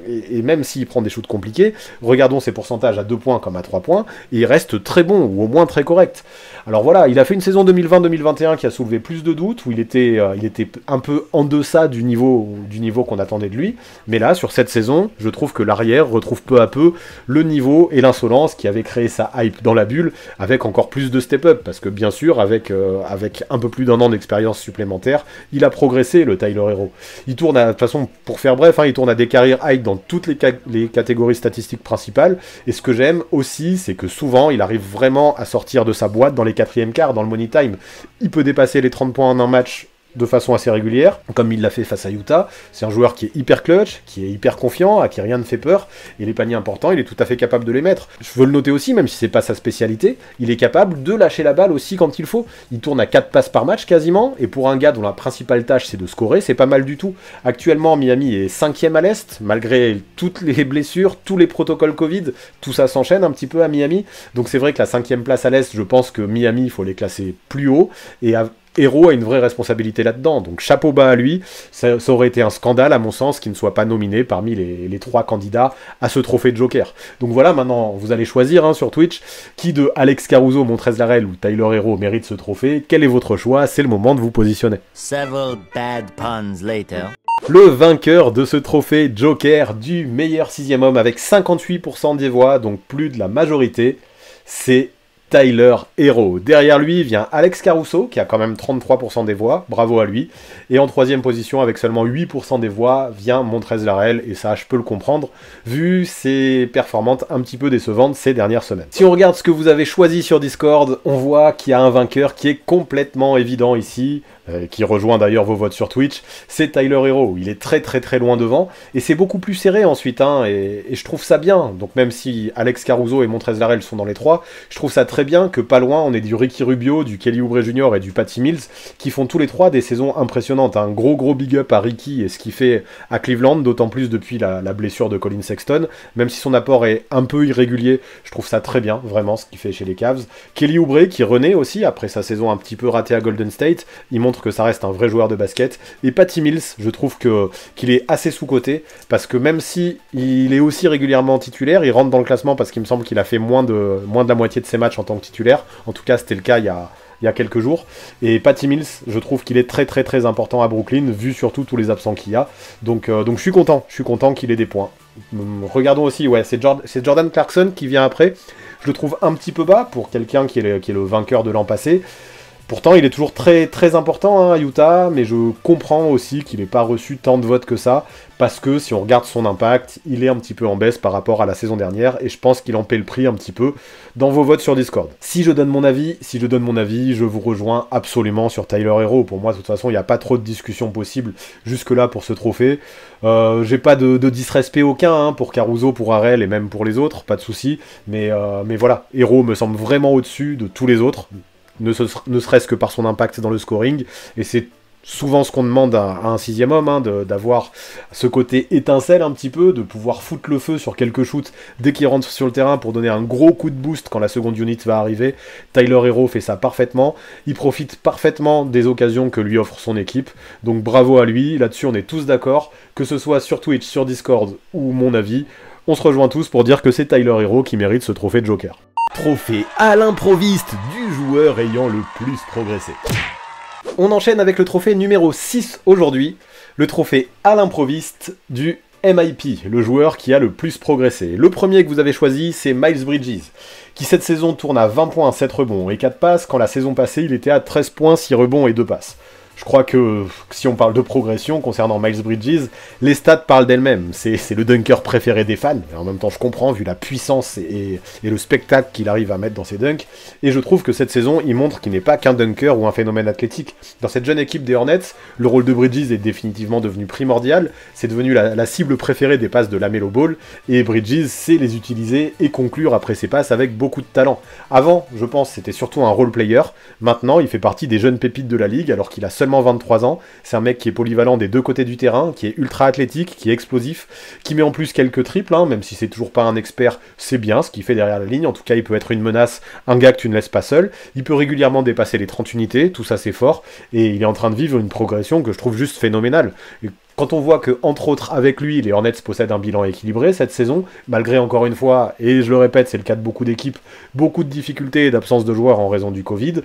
A: et même s'il prend des shoots compliqués, regardons ses pourcentages à 2 points comme à 3 points, et il reste très bon, ou au moins très correct. Alors voilà, il a fait une saison 2020-2021 qui a soulevé plus de doutes, où il était un peu en deçà du niveau qu'on attendait de lui, mais là, sur cette saison, je trouve que l'arrière retrouve peu à peu le niveau et l'insolence qui avait créé sa hype dans la bulle, avec encore plus de step-up, parce que bien sûr, avec un peu plus d'un an d'expérience supplémentaire, il a progressé, le Tyler Herro. Il tourne de toute façon, pour faire bref, il tourne à des carrières high dans toutes les catégories statistiques principales, et ce que j'aime aussi, c'est que souvent, il arrive vraiment à sortir de sa boîte dans les quatrièmes quarts, dans le money time. Il peut dépasser les 30 points en un match de façon assez régulière, comme il l'a fait face à Utah. C'est un joueur qui est hyper clutch, qui est hyper confiant, à qui rien ne fait peur, et les paniers importants, il est tout à fait capable de les mettre. Je veux le noter aussi, même si c'est pas sa spécialité, il est capable de lâcher la balle aussi quand il faut. Il tourne à 4 passes par match quasiment, et pour un gars dont la principale tâche c'est de scorer, c'est pas mal du tout. Actuellement, Miami est 5e à l'Est, malgré toutes les blessures, tous les protocoles Covid, tout ça s'enchaîne un petit peu à Miami, donc c'est vrai que la 5e place à l'Est, je pense que Miami, il faut les classer plus haut, et Hero a une vraie responsabilité là-dedans, donc chapeau bas à lui. Ça aurait été un scandale à mon sens qu'il ne soit pas nominé parmi les 3 candidats à ce trophée de Joker. Donc voilà, maintenant vous allez choisir sur Twitch qui de Alex Caruso, Montrezl-Harrell ou Tyler Hero mérite ce trophée. Quel est votre choix? C'est le moment de vous positionner.
C: Several bad puns later.
A: Le vainqueur de ce trophée Joker du meilleur 6e homme avec 58% des voix, donc plus de la majorité, c'est Tyler Hero. Derrière lui vient Alex Caruso, qui a quand même 33% des voix, bravo à lui. Et en 3e position, avec seulement 8% des voix, vient Montrezl-Harrell, et ça, je peux le comprendre, vu ses performances un petit peu décevantes ces dernières semaines. Si on regarde ce que vous avez choisi sur Discord, on voit qu'il y a un vainqueur qui est complètement évident ici, qui rejoint d'ailleurs vos votes sur Twitch, c'est Tyler Hero. Il est très loin devant, et c'est beaucoup plus serré ensuite, et je trouve ça bien. Donc même si Alex Caruso et Montrezl-Harrell sont dans les 3, je trouve ça très bien que pas loin on ait du Ricky Rubio, du Kelly Oubre Jr. et du Patty Mills, qui font tous les 3 des saisons impressionnantes. Un gros big up à Ricky et ce qu'il fait à Cleveland, d'autant plus depuis la blessure de Colin Sexton, même si son apport est un peu irrégulier, je trouve ça très bien, vraiment, ce qu'il fait chez les Cavs. Kelly Oubre qui renaît aussi, après sa saison un petit peu ratée à Golden State, il montre que ça reste un vrai joueur de basket. Et Patty Mills, je trouve qu'il est assez sous-coté, parce que même si il est aussi régulièrement titulaire, il rentre dans le classement parce qu'il me semble qu'il a fait moins de la moitié de ses matchs en tant que titulaire. En tout cas, c'était le cas il y a quelques jours. Et Patty Mills, je trouve qu'il est très important à Brooklyn, vu surtout tous les absents qu'il y a. Donc je suis content qu'il ait des points. Regardons aussi, ouais, c'est Jordan Clarkson qui vient après. Je le trouve un petit peu bas pour quelqu'un qui est le vainqueur de l'an passé. Pourtant, il est toujours très important à Utah, mais je comprends aussi qu'il n'ait pas reçu tant de votes que ça, parce que si on regarde son impact, il est un petit peu en baisse par rapport à la saison dernière, et je pense qu'il en paie le prix un petit peu dans vos votes sur Discord. Si je donne mon avis, je vous rejoins absolument sur Tyler Hero. Pour moi, de toute façon, il n'y a pas trop de discussion possible jusque-là pour ce trophée. J'ai pas de disrespect aucun pour Caruso, pour Harrell et même pour les autres, pas de souci, mais voilà, Hero me semble vraiment au-dessus de tous les autres. Ne serait-ce que par son impact dans le scoring, et c'est souvent ce qu'on demande à un 6e homme, d'avoir ce côté étincelle un petit peu, de pouvoir foutre le feu sur quelques shoots dès qu'il rentre sur le terrain pour donner un gros coup de boost quand la seconde unit va arriver. Tyler Hero fait ça parfaitement, il profite parfaitement des occasions que lui offre son équipe, donc bravo à lui, là-dessus on est tous d'accord, que ce soit sur Twitch, sur Discord ou mon avis, on se rejoint tous pour dire que c'est Tyler Hero qui mérite ce trophée de Joker.
D: Trophée à l'improviste du joueur ayant le plus progressé.
A: On enchaîne avec le trophée numéro 6 aujourd'hui, le trophée à l'improviste du MIP, le joueur qui a le plus progressé. Le premier que vous avez choisi, c'est Miles Bridges, qui cette saison tourne à 20 points, 7 rebonds et 4 passes, quand la saison passée il était à 13 points, 6 rebonds et 2 passes. Je crois que si on parle de progression concernant Miles Bridges, les stats parlent d'elles-mêmes. C'est le dunker préféré des fans, et en même temps je comprends vu la puissance et le spectacle qu'il arrive à mettre dans ses dunks. Et je trouve que cette saison, il montre qu'il n'est pas qu'un dunker ou un phénomène athlétique. Dans cette jeune équipe des Hornets, le rôle de Bridges est définitivement devenu primordial. C'est devenu la cible préférée des passes de LaMelo Ball, et Bridges sait les utiliser et conclure après ses passes avec beaucoup de talent. Avant, je pense, c'était surtout un role player. Maintenant, il fait partie des jeunes pépites de la ligue, alors qu'il a seulement 23 ans, c'est un mec qui est polyvalent des deux côtés du terrain, qui est ultra athlétique, qui est explosif, qui met en plus quelques triples, même si c'est toujours pas un expert, c'est bien ce qu'il fait derrière la ligne, en tout cas il peut être une menace, un gars que tu ne laisses pas seul, il peut régulièrement dépasser les 30 unités, tout ça c'est fort, et il est en train de vivre une progression que je trouve juste phénoménale. Et quand on voit que, entre autres, avec lui, les Hornets possèdent un bilan équilibré cette saison, malgré, encore une fois, et je le répète, c'est le cas de beaucoup d'équipes, beaucoup de difficultés et d'absence de joueurs en raison du Covid,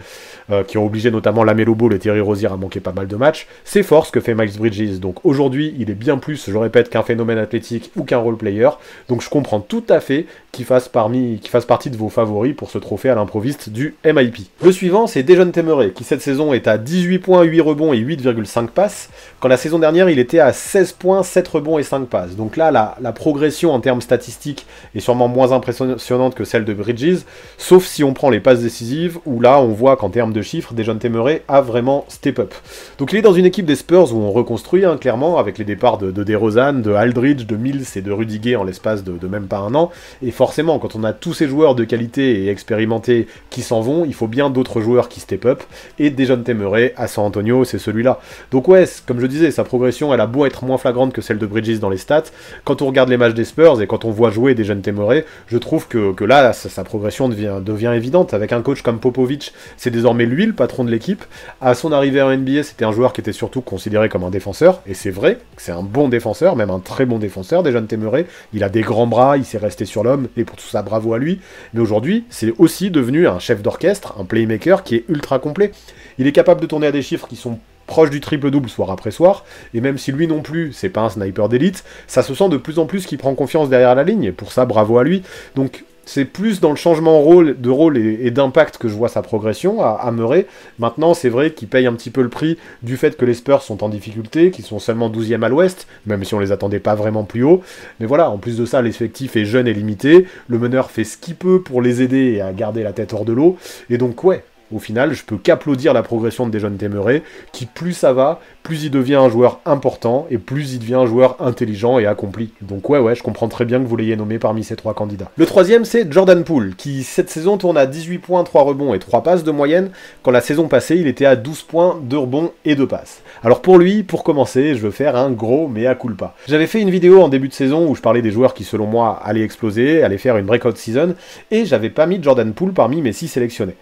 A: qui ont obligé notamment LaMelo Ball et Terry Rozier à manquer pas mal de matchs, c'est fort ce que fait Miles Bridges. Donc aujourd'hui, il est bien plus, je le répète, qu'un phénomène athlétique ou qu'un role player, donc je comprends tout à fait qu'il fasse partie de vos favoris pour ce trophée à l'improviste du MIP. Le suivant, c'est Dejounte Murray, qui cette saison est à 18 points, 8 rebonds et 8,5 passes, quand la saison dernière, il était à 16 points, 7 rebonds et 5 passes. Donc là, la progression en termes statistiques est sûrement moins impressionnante que celle de Bridges, sauf si on prend les passes décisives, où là, on voit qu'en termes de chiffres, Dejounte Murray a vraiment step up. Donc il est dans une équipe des Spurs où on reconstruit, clairement, avec les départs de DeRozan, de Aldridge, de Mills et de Rudy Gay en l'espace de même pas un an, et forcément, quand on a tous ces joueurs de qualité et expérimentés qui s'en vont, il faut bien d'autres joueurs qui step up, et Dejounte Murray à San Antonio, c'est celui-là. Donc ouais, comme je disais, sa progression, elle a beau être moins flagrante que celle de Bridges dans les stats, quand on regarde les matchs des Spurs et quand on voit jouer Dejounte Murray, je trouve que là, sa progression devient évidente. Avec un coach comme Popovich, c'est désormais lui le patron de l'équipe. À son arrivée en NBA, c'était un joueur qui était surtout considéré comme un défenseur, et c'est vrai, c'est un bon défenseur, même un très bon défenseur, Dejounte Murray. Il a des grands bras, il s'est resté sur l'homme, et pour tout ça, bravo à lui. Mais aujourd'hui, c'est aussi devenu un chef d'orchestre, un playmaker qui est ultra complet. Il est capable de tourner à des chiffres qui sont proches du triple-double soir après soir, et même si lui non plus, c'est pas un sniper d'élite, ça se sent de plus en plus qu'il prend confiance derrière la ligne, et pour ça, bravo à lui. Donc, c'est plus dans le changement de rôle et d'impact que je vois sa progression à Murray. Maintenant, c'est vrai qu'il paye un petit peu le prix du fait que les Spurs sont en difficulté, qu'ils sont seulement 12e à l'ouest, même si on les attendait pas vraiment plus haut. Mais voilà, en plus de ça, l'effectif est jeune et limité, le meneur fait ce qu'il peut pour les aider et à garder la tête hors de l'eau, et donc ouais, au final, je peux qu'applaudir la progression de Dejounte Murray, qui plus ça va, plus il devient un joueur important, et plus il devient un joueur intelligent et accompli. Donc ouais, je comprends très bien que vous l'ayez nommé parmi ces 3 candidats. Le troisième, c'est Jordan Poole, qui cette saison tourne à 18 points, 3 rebonds et 3 passes de moyenne, quand la saison passée, il était à 12 points, 2 rebonds et 2 passes. Alors pour lui, pour commencer, je veux faire un gros mea culpa. J'avais fait une vidéo en début de saison où je parlais des joueurs qui, selon moi, allaient exploser, allaient faire une breakout season, et j'avais pas mis Jordan Poole parmi mes 6 sélectionnés.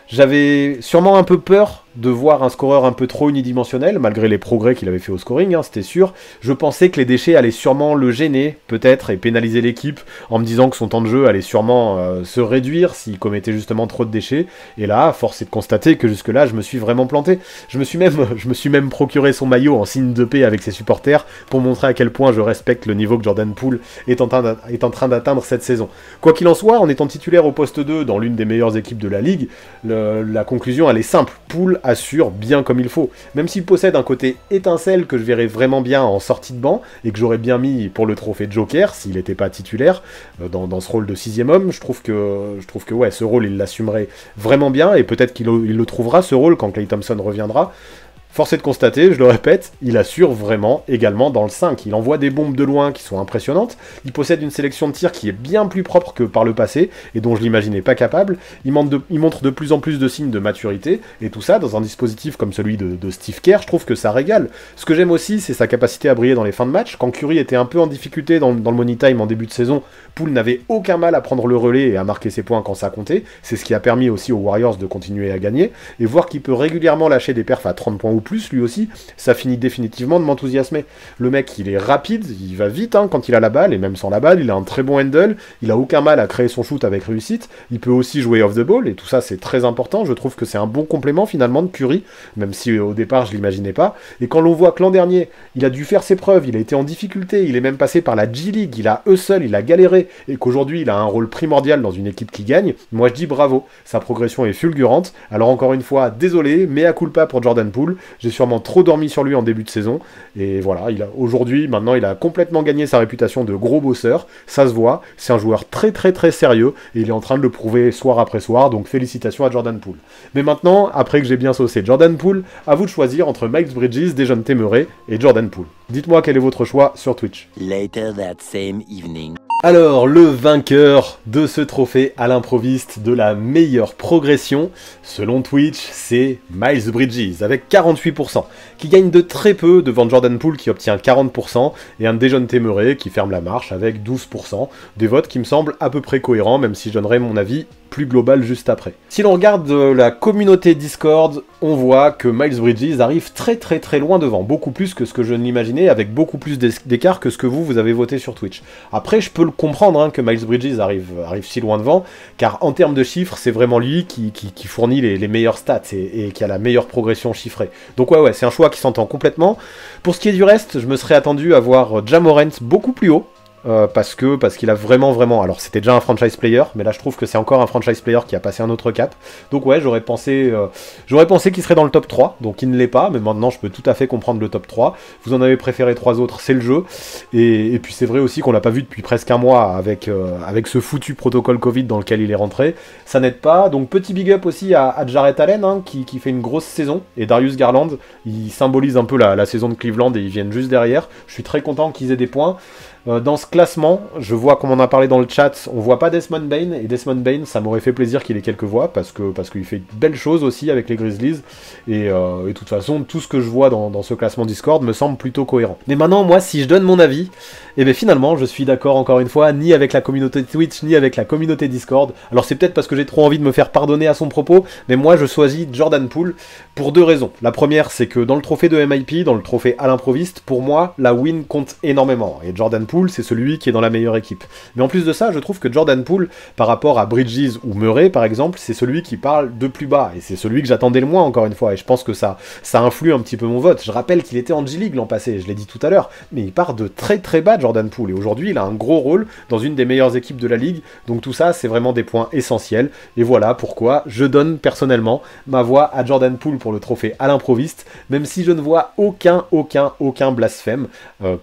A: J'avais sûrement un peu peur de voir un scoreur un peu trop unidimensionnel, malgré les progrès qu'il avait fait au scoring, hein, c'était sûr. Je pensais que les déchets allaient sûrement le gêner, peut-être, et pénaliser l'équipe, en me disant que son temps de jeu allait sûrement se réduire s'il commettait justement trop de déchets. Et là, force est de constater que jusque-là, je me suis vraiment planté. Je me suis même procuré son maillot en signe de paix avec ses supporters, pour montrer à quel point je respecte le niveau que Jordan Poole est en train d'atteindre cette saison. Quoi qu'il en soit, en étant titulaire au poste 2 dans l'une des meilleures équipes de la ligue, la conclusion elle est simple, Poole assure bien comme il faut. Même s'il possède un côté étincelle que je verrais vraiment bien en sortie de banc, et que j'aurais bien mis pour le trophée Joker, s'il n'était pas titulaire, dans ce rôle de 6ème homme, je trouve que ouais, ce rôle il l'assumerait vraiment bien, et peut-être qu'il le trouvera ce rôle quand Klay Thompson reviendra. Force est de constater, je le répète, il assure vraiment également dans le 5. Il envoie des bombes de loin qui sont impressionnantes, il possède une sélection de tirs qui est bien plus propre que par le passé, et dont je l'imaginais pas capable, il montre de plus en plus de signes de maturité, et tout ça dans un dispositif comme celui de Steve Kerr, je trouve que ça régale. Ce que j'aime aussi, c'est sa capacité à briller dans les fins de match. Quand Curry était un peu en difficulté dans le money time en début de saison, Poole n'avait aucun mal à prendre le relais et à marquer ses points quand ça comptait, c'est ce qui a permis aussi aux Warriors de continuer à gagner, et voir qu'il peut régulièrement lâcher des perfs à 30 points ou plus, lui aussi, ça finit définitivement de m'enthousiasmer. Le mec, il est rapide, il va vite hein, quand il a la balle, et même sans la balle, il a un très bon handle, il a aucun mal à créer son shoot avec réussite, il peut aussi jouer off the ball, et tout ça c'est très important, je trouve que c'est un bon complément finalement de Curry, même si au départ je l'imaginais pas, et quand l'on voit que l'an dernier, il a dû faire ses preuves, il a été en difficulté, il est même passé par la G-League, il a hustle, il a galéré, et qu'aujourd'hui il a un rôle primordial dans une équipe qui gagne, moi je dis bravo, sa progression est fulgurante, alors encore une fois, désolé, mea culpa pour Jordan Poole, j'ai sûrement trop dormi sur lui en début de saison, et voilà, aujourd'hui, maintenant, il a complètement gagné sa réputation de gros bosseur, ça se voit, c'est un joueur très très très sérieux, et il est en train de le prouver soir après soir, donc félicitations à Jordan Poole. Mais maintenant, après que j'ai bien saucé Jordan Poole, à vous de choisir entre Miles Bridges, Dejounte Murray et Jordan Poole. Dites-moi quel est votre choix sur Twitch.
C: Later that same evening.
A: Alors, le vainqueur de ce trophée à l'improviste de la meilleure progression, selon Twitch, c'est Miles Bridges, avec 48%, qui gagne de très peu devant Jordan Poole qui obtient 40%, et un Dejounte Murray qui ferme la marche avec 12%, des votes qui me semblent à peu près cohérents, même si je donnerai mon avis plus global juste après. Si l'on regarde la communauté Discord, on voit que Miles Bridges arrive très très très loin devant, beaucoup plus que ce que je ne l'imaginais, avec beaucoup plus d'écart que ce que vous avez voté sur Twitch. Après, je peux le comprendre hein, que Miles Bridges arrive si loin devant, car en termes de chiffres, c'est vraiment lui qui fournit les meilleures stats et qui a la meilleure progression chiffrée. Donc ouais, c'est un choix qui s'entend complètement. Pour ce qui est du reste, je me serais attendu à voir Ja Morant beaucoup plus haut, parce qu'il a vraiment, alors c'était déjà un franchise player, mais là je trouve que c'est encore un franchise player qui a passé un autre cap, donc ouais, j'aurais pensé qu'il serait dans le top 3, donc il ne l'est pas, mais maintenant je peux tout à fait comprendre le top 3, vous en avez préféré 3 autres, c'est le jeu, et puis c'est vrai aussi qu'on l'a pas vu depuis presque un mois, avec ce foutu protocole Covid dans lequel il est rentré, ça n'aide pas, donc petit big up aussi à Jarrett Allen, hein, qui fait une grosse saison, et Darius Garland, il symbolise un peu la saison de Cleveland, et ils viennent juste derrière, je suis très content qu'ils aient des points. Dans ce classement, je vois, comme on a parlé dans le chat, on voit pas Desmond Bane, et Desmond Bane, ça m'aurait fait plaisir qu'il ait quelques voix, parce qu'il fait de belles choses aussi avec les Grizzlies, et de toute façon, tout ce que je vois dans ce classement Discord me semble plutôt cohérent. Mais maintenant, moi, si je donne mon avis, et bien finalement, je suis d'accord encore une fois, ni avec la communauté Twitch, ni avec la communauté Discord. Alors c'est peut-être parce que j'ai trop envie de me faire pardonner à son propos, mais moi je choisis Jordan Poole pour deux raisons. La première, c'est que dans le trophée de MIP, dans le trophée à l'improviste, pour moi, la win compte énormément. Et Jordan Poole, c'est celui qui est dans la meilleure équipe. Mais en plus de ça, je trouve que Jordan Poole, par rapport à Bridges ou Murray par exemple, c'est celui qui parle de plus bas. Et c'est celui que j'attendais le moins encore une fois. Et je pense que ça influe un petit peu mon vote. Je rappelle qu'il était en G-League l'an passé, je l'ai dit tout à l'heure. Mais il part de très très bas, Jordan Poole. Et aujourd'hui, il a un gros rôle dans une des meilleures équipes de la ligue. Donc tout ça, c'est vraiment des points essentiels. Et voilà pourquoi je donne personnellement ma voix à Jordan Poole pour le trophée à l'improviste, même si je ne vois aucun blasphème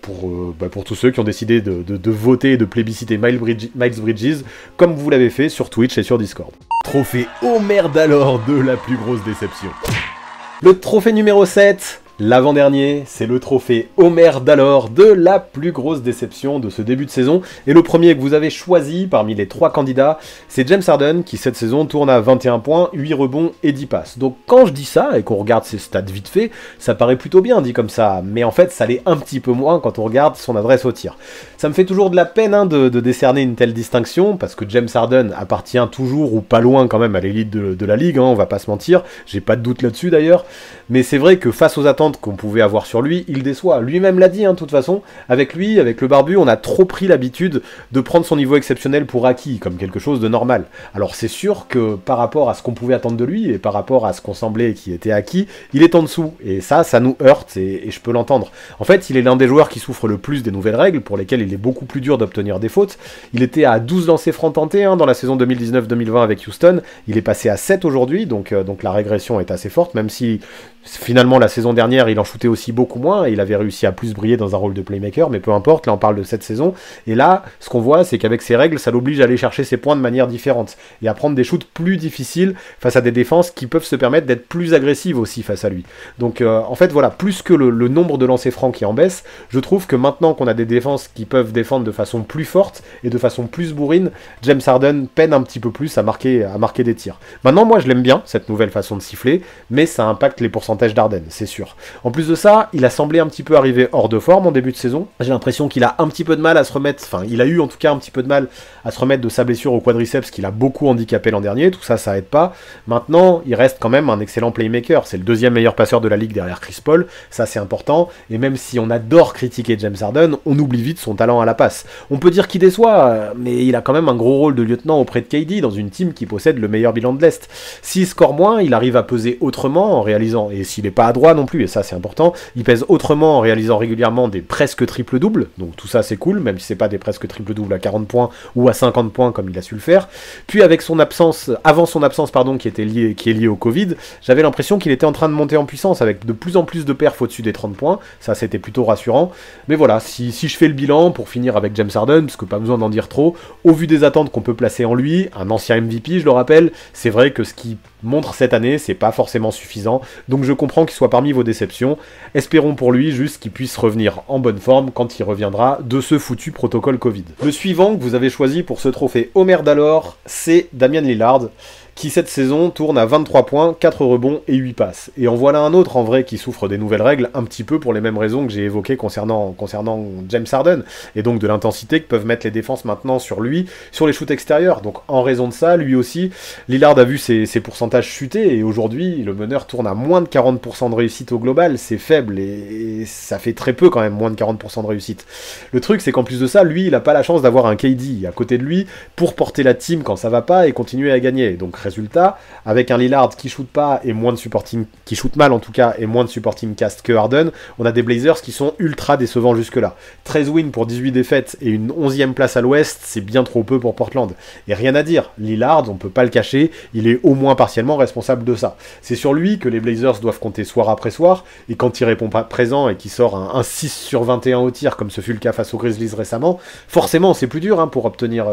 A: pour tous ceux qui ont décidé de voter et de plébisciter Miles Bridges, comme vous l'avez fait sur Twitch et sur Discord.
D: Trophée Omer Dalor de la plus grosse déception.
A: Le trophée numéro 7, l'avant-dernier, c'est le trophée Omer Dalor de la plus grosse déception de ce début de saison. Et le premier que vous avez choisi parmi les 3 candidats, c'est James Harden qui cette saison tourne à 21 points, 8 rebonds et 10 passes. Donc quand je dis ça et qu'on regarde ses stats vite fait, ça paraît plutôt bien dit comme ça. Mais en fait ça l'est un petit peu moins quand on regarde son adresse au tir. Ça me fait toujours de la peine de décerner une telle distinction parce que James Harden appartient toujours ou pas loin quand même à l'élite de la ligue, on va pas se mentir. J'ai pas de doute là-dessus d'ailleurs. Mais c'est vrai que face aux attentes qu'on pouvait avoir sur lui, il déçoit. Lui-même l'a dit, de toute façon. Avec lui, avec le barbu, on a trop pris l'habitude de prendre son niveau exceptionnel pour acquis, comme quelque chose de normal. Alors c'est sûr que par rapport à ce qu'on pouvait attendre de lui, et par rapport à ce qu'on semblait qui était acquis, il est en dessous. Et ça nous heurte, et je peux l'entendre. En fait, il est l'un des joueurs qui souffre le plus des nouvelles règles, pour lesquelles il est beaucoup plus dur d'obtenir des fautes. Il était à 12 lancers francs tentés dans la saison 2019-2020 avec Houston. Il est passé à 7 aujourd'hui, donc la régression est assez forte, même si finalement la saison dernière il en shootait aussi beaucoup moins et il avait réussi à plus briller dans un rôle de playmaker, mais peu importe, là on parle de cette saison, et là ce qu'on voit c'est qu'avec ces règles ça l'oblige à aller chercher ses points de manière différente et à prendre des shoots plus difficiles face à des défenses qui peuvent se permettre d'être plus agressives aussi face à lui. Donc en fait voilà, plus que le nombre de lancers francs qui en baisse, je trouve que maintenant qu'on a des défenses qui peuvent défendre de façon plus forte et de façon plus bourrine, James Harden peine un petit peu plus à marquer des tirs. Maintenant moi je l'aime bien cette nouvelle façon de siffler, mais ça impacte les pourcentages d'Harden, c'est sûr. En plus de ça, il a semblé un petit peu arriver hors de forme en début de saison. J'ai l'impression qu'il a un petit peu de mal à se remettre, enfin il a eu en tout cas un petit peu de mal à se remettre de sa blessure au quadriceps qu'il a beaucoup handicapé l'an dernier, tout ça aide pas. Maintenant, il reste quand même un excellent playmaker, c'est le deuxième meilleur passeur de la ligue derrière Chris Paul, ça c'est important, et même si on adore critiquer James Harden, on oublie vite son talent à la passe. On peut dire qu'il déçoit, mais il a quand même un gros rôle de lieutenant auprès de KD dans une team qui possède le meilleur bilan de l'Est. S'il score moins, il arrive à peser autrement en réalisant, et s'il n'est pas adroit non plus, et ça c'est important, il pèse autrement en réalisant régulièrement des presque triple-doubles, donc tout ça c'est cool, même si c'est pas des presque triple-doubles à 40 points ou à 50 points comme il a su le faire. Puis avec son absence, avant son absence pardon, qui est liée au Covid, j'avais l'impression qu'il était en train de monter en puissance avec de plus en plus de perfs au-dessus des 30 points, ça c'était plutôt rassurant. Mais voilà, si je fais le bilan pour finir avec James Harden, parce que pas besoin d'en dire trop, au vu des attentes qu'on peut placer en lui, un ancien MVP je le rappelle, c'est vrai que ce qui montre cette année, c'est pas forcément suffisant, donc je comprends qu'il soit parmi vos déceptions. Espérons pour lui juste qu'il puisse revenir en bonne forme quand il reviendra de ce foutu protocole Covid. Le suivant que vous avez choisi pour ce trophée Omer Dalor, c'est Damian Lillard, qui cette saison tourne à 23 points, 4 rebonds et 8 passes. Et en voilà un autre en vrai qui souffre des nouvelles règles, un petit peu pour les mêmes raisons que j'ai évoquées concernant James Harden, et donc de l'intensité que peuvent mettre les défenses maintenant sur lui, sur les shoots extérieurs. Donc en raison de ça, lui aussi, Lillard a vu ses pourcentages chuter, et aujourd'hui, le meneur tourne à moins de 40% de réussite au global, c'est faible, et ça fait très peu quand même, moins de 40% de réussite. Le truc, c'est qu'en plus de ça, lui, il a pas la chance d'avoir un KD à côté de lui pour porter la team quand ça va pas et continuer à gagner. Donc résultat, avec un Lillard qui shoot pas et moins de supporting, qui shoot mal en tout cas, et moins de supporting cast que Harden, on a des Blazers qui sont ultra décevants jusque-là. 13 wins pour 18 défaites et une 11e place à l'ouest, c'est bien trop peu pour Portland. Et rien à dire, Lillard, on peut pas le cacher, il est au moins partiellement responsable de ça. C'est sur lui que les Blazers doivent compter soir après soir, et quand il répond pas présent et qu'il sort un 6 sur 21 au tir, comme ce fut le cas face aux Grizzlies récemment, forcément c'est plus dur pour obtenir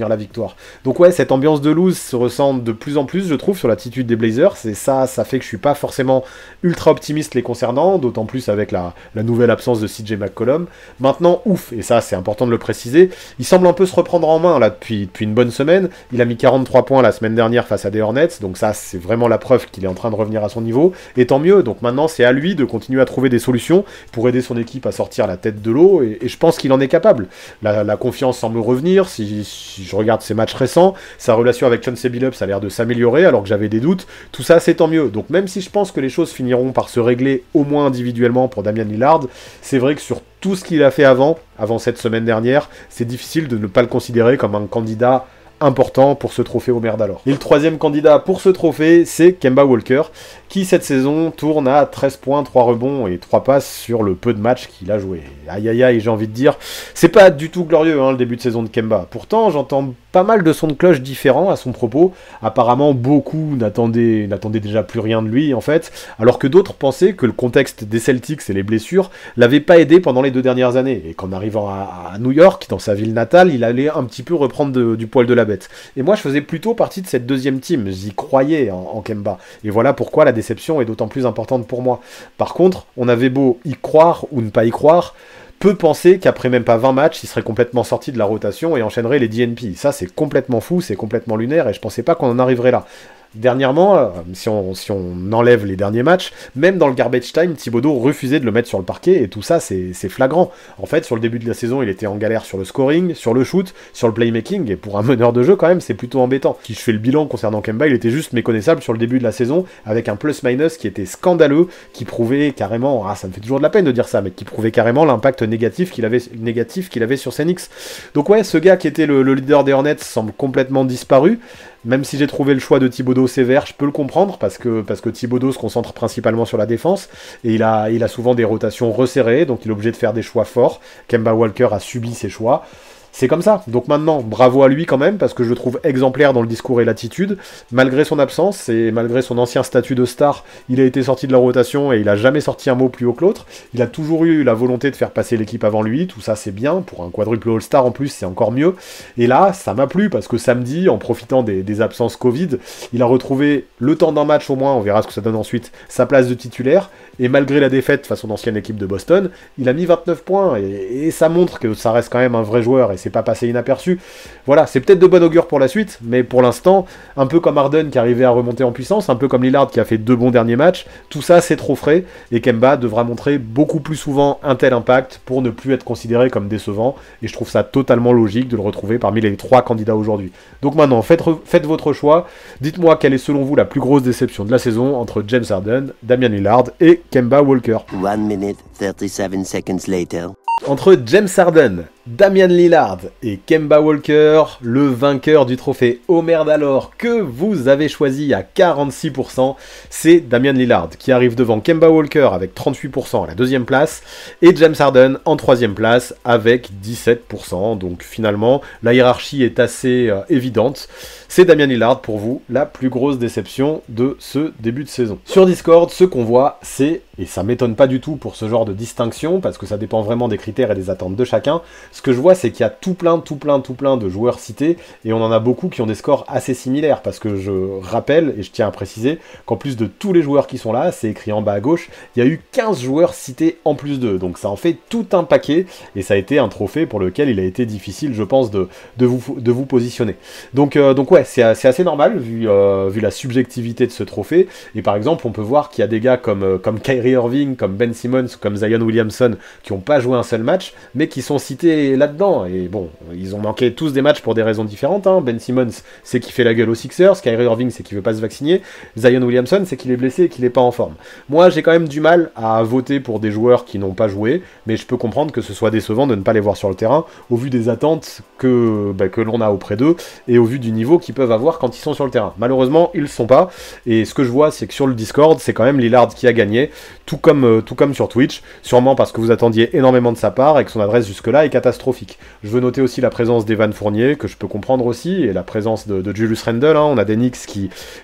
A: la victoire. Donc ouais, cette ambiance de lose se ressent de plus en plus, je trouve, sur l'attitude des Blazers. Et ça fait que je suis pas forcément ultra optimiste les concernant, d'autant plus avec la nouvelle absence de CJ McCollum. Maintenant, ouf, et ça c'est important de le préciser, il semble un peu se reprendre en main là depuis une bonne semaine. Il a mis 43 points la semaine dernière face à des Hornets, donc ça c'est vraiment la preuve qu'il est en train de revenir à son niveau, et tant mieux. Donc maintenant c'est à lui de continuer à trouver des solutions pour aider son équipe à sortir la tête de l'eau, et je pense qu'il en est capable. La confiance semble revenir, si je regarde ses matchs récents, sa relation avec Chauncey Billups a l'air de s'améliorer alors que j'avais des doutes, tout ça c'est tant mieux. Donc même si je pense que les choses finiront par se régler au moins individuellement pour Damian Lillard, c'est vrai que sur tout ce qu'il a fait avant cette semaine dernière, c'est difficile de ne pas le considérer comme un candidat important pour ce trophée Omer d'alors. Et le troisième candidat pour ce trophée, c'est Kemba Walker, qui cette saison tourne à 13 points, 3 rebonds et 3 passes sur le peu de matchs qu'il a joué. Aïe aïe aïe, j'ai envie de dire, c'est pas du tout glorieux le début de saison de Kemba. Pourtant, j'entends pas mal de sons de cloche différents à son propos. Apparemment, beaucoup n'attendaient déjà plus rien de lui en fait, alors que d'autres pensaient que le contexte des Celtics et les blessures l'avaient pas aidé pendant les 2 dernières années, et qu'en arrivant à New York, dans sa ville natale, il allait un petit peu reprendre du poil de la bête. Et moi, je faisais plutôt partie de cette deuxième team, j'y croyais en Kemba, et voilà pourquoi la déception est d'autant plus importante pour moi. Par contre, on avait beau y croire ou ne pas y croire, peut penser qu'après même pas 20 matchs, il serait complètement sorti de la rotation et enchaînerait les DNP. Ça, c'est complètement fou, c'est complètement lunaire, et je pensais pas qu'on en arriverait là. Dernièrement, si on enlève les derniers matchs, même dans le garbage time, Thibodeau refusait de le mettre sur le parquet, et tout ça c'est flagrant. En fait, sur le début de la saison, il était en galère sur le scoring, sur le shoot, sur le playmaking, et pour un meneur de jeu quand même, c'est plutôt embêtant. Si je fais le bilan concernant Kemba, il était juste méconnaissable sur le début de la saison, avec un plus-minus qui était scandaleux, qui prouvait carrément, ça me fait toujours de la peine de dire ça, mais qui prouvait carrément l'impact négatif qu'il avait sur ses Knicks. Donc ouais, ce gars qui était le leader des Hornets semble complètement disparu. Même si j'ai trouvé le choix de Thibodeau sévère, je peux le comprendre, parce que Thibodeau se concentre principalement sur la défense, et il a souvent des rotations resserrées, donc il est obligé de faire des choix forts. Kemba Walker a subi ses choix. C'est comme ça. Donc maintenant, bravo à lui quand même, parce que je le trouve exemplaire dans le discours et l'attitude. Malgré son absence et malgré son ancien statut de star, il a été sorti de la rotation et il a jamais sorti un mot plus haut que l'autre. Il a toujours eu la volonté de faire passer l'équipe avant lui, tout ça c'est bien. Pour un quadruple All-Star en plus, c'est encore mieux. Et là, ça m'a plu, parce que samedi, en profitant des absences Covid, il a retrouvé le temps d'un match au moins, on verra ce que ça donne ensuite, sa place de titulaire. Et malgré la défaite face à son ancienne équipe de Boston, il a mis 29 points, et ça montre que ça reste quand même un vrai joueur, et c'est pas passé inaperçu. Voilà, c'est peut-être de bon augure pour la suite, mais pour l'instant, un peu comme Harden qui arrivait à remonter en puissance, un peu comme Lillard qui a fait 2 bons derniers matchs, tout ça c'est trop frais, et Kemba devra montrer beaucoup plus souvent un tel impact pour ne plus être considéré comme décevant, et je trouve ça totalement logique de le retrouver parmi les 3 candidats aujourd'hui. Donc maintenant, faites votre choix, dites-moi quelle est selon vous la plus grosse déception de la saison entre James Harden, Damian Lillard et Kemba Walker.
C: 1 minute 37 seconds later.
A: Entre James Harden, Damian Lillard et Kemba Walker, le vainqueur du trophée Omer d'alors que vous avez choisi à 46%, c'est Damian Lillard qui arrive devant Kemba Walker avec 38% à la 2e place et James Harden en 3e place avec 17%. Donc finalement, la hiérarchie est assez évidente. C'est Damian Lillard pour vous la plus grosse déception de ce début de saison. Sur Discord, ce qu'on voit, c'est, et ça m'étonne pas du tout pour ce genre de distinction, parce que ça dépend vraiment des critères et des attentes de chacun, ce que je vois c'est qu'il y a tout plein de joueurs cités, et on en a beaucoup qui ont des scores assez similaires, parce que je rappelle, et je tiens à préciser, qu'en plus de tous les joueurs qui sont là, c'est écrit en bas à gauche, il y a eu 15 joueurs cités en plus d'eux, donc ça en fait tout un paquet, et ça a été un trophée pour lequel il a été difficile, je pense, de vous positionner. Donc ouais, c'est assez normal, vu la subjectivité de ce trophée, et par exemple, on peut voir qu'il y a des gars comme Kyrie Irving, comme Ben Simmons, comme Zion Williamson, qui n'ont pas joué un seul match, mais qui sont cités là-dedans, et bon, ils ont manqué tous des matchs pour des raisons différentes, hein. Ben Simmons, c'est qu'il fait la gueule aux Sixers, Kyrie Irving, c'est qu'il veut pas se vacciner, Zion Williamson, c'est qu'il est blessé et qu'il est pas en forme. Moi, j'ai quand même du mal à voter pour des joueurs qui n'ont pas joué, mais je peux comprendre que ce soit décevant de ne pas les voir sur le terrain, au vu des attentes que l'on a auprès d'eux, et au vu du niveau qu'ils peuvent avoir quand ils sont sur le terrain. Malheureusement, ils le sont pas, et ce que je vois, c'est que sur le Discord, c'est quand même Lillard qui a gagné, tout comme sur Twitch, sûrement parce que vous attendiez énormément de sa part, et que son adresse jusque-là est catastrophique. catastrophique. Je veux noter aussi la présence d'Evan Fournier, que je peux comprendre aussi, et la présence de Julius Randle. Hein. On a des Knicks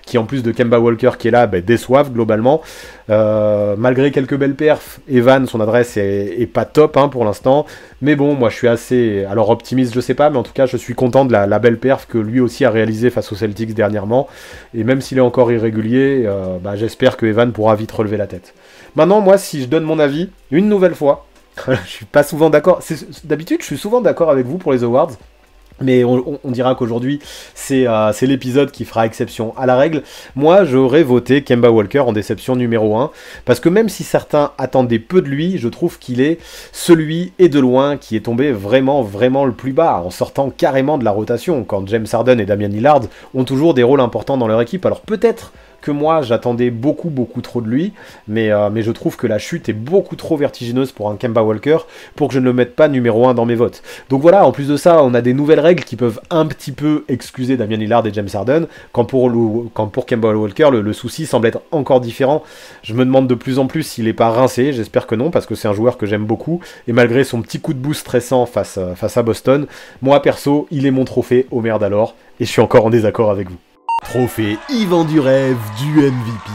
A: qui en plus de Kemba Walker qui est là, déçoivent globalement. Malgré quelques belles perfs, Evan, son adresse est pas top hein, pour l'instant. Mais bon, moi je suis assez, alors optimiste je sais pas, mais en tout cas je suis content de la belle perf que lui aussi a réalisé face aux Celtics dernièrement. Et même s'il est encore irrégulier, j'espère que Evan pourra vite relever la tête. Maintenant, moi, si je donne mon avis, une nouvelle fois, je suis pas souvent d'accord. D'habitude, je suis souvent d'accord avec vous pour les awards. Mais on dira qu'aujourd'hui, c'est l'épisode qui fera exception à la règle. Moi, j'aurais voté Kemba Walker en déception numéro 1. Parce que même si certains attendaient peu de lui, je trouve qu'il est celui, et de loin, qui est tombé vraiment, vraiment le plus bas, en sortant carrément de la rotation, quand James Harden et Damian Lillard ont toujours des rôles importants dans leur équipe. Alors peut-être que moi j'attendais beaucoup trop de lui, mais je trouve que la chute est beaucoup trop vertigineuse pour un Kemba Walker pour que je ne le mette pas numéro 1 dans mes votes. Donc voilà, en plus de ça, on a des nouvelles règles qui peuvent un petit peu excuser Damian Lillard et James Harden, quand pour Kemba Walker, le souci semble être encore différent. Je me demande de plus en plus s'il n'est pas rincé, j'espère que non, parce que c'est un joueur que j'aime beaucoup, et malgré son petit coup de boost stressant face à Boston, moi perso, il est mon trophée Omer d'alors, et je suis encore en désaccord avec vous.
D: Trophée Yvan du rêve du MVP.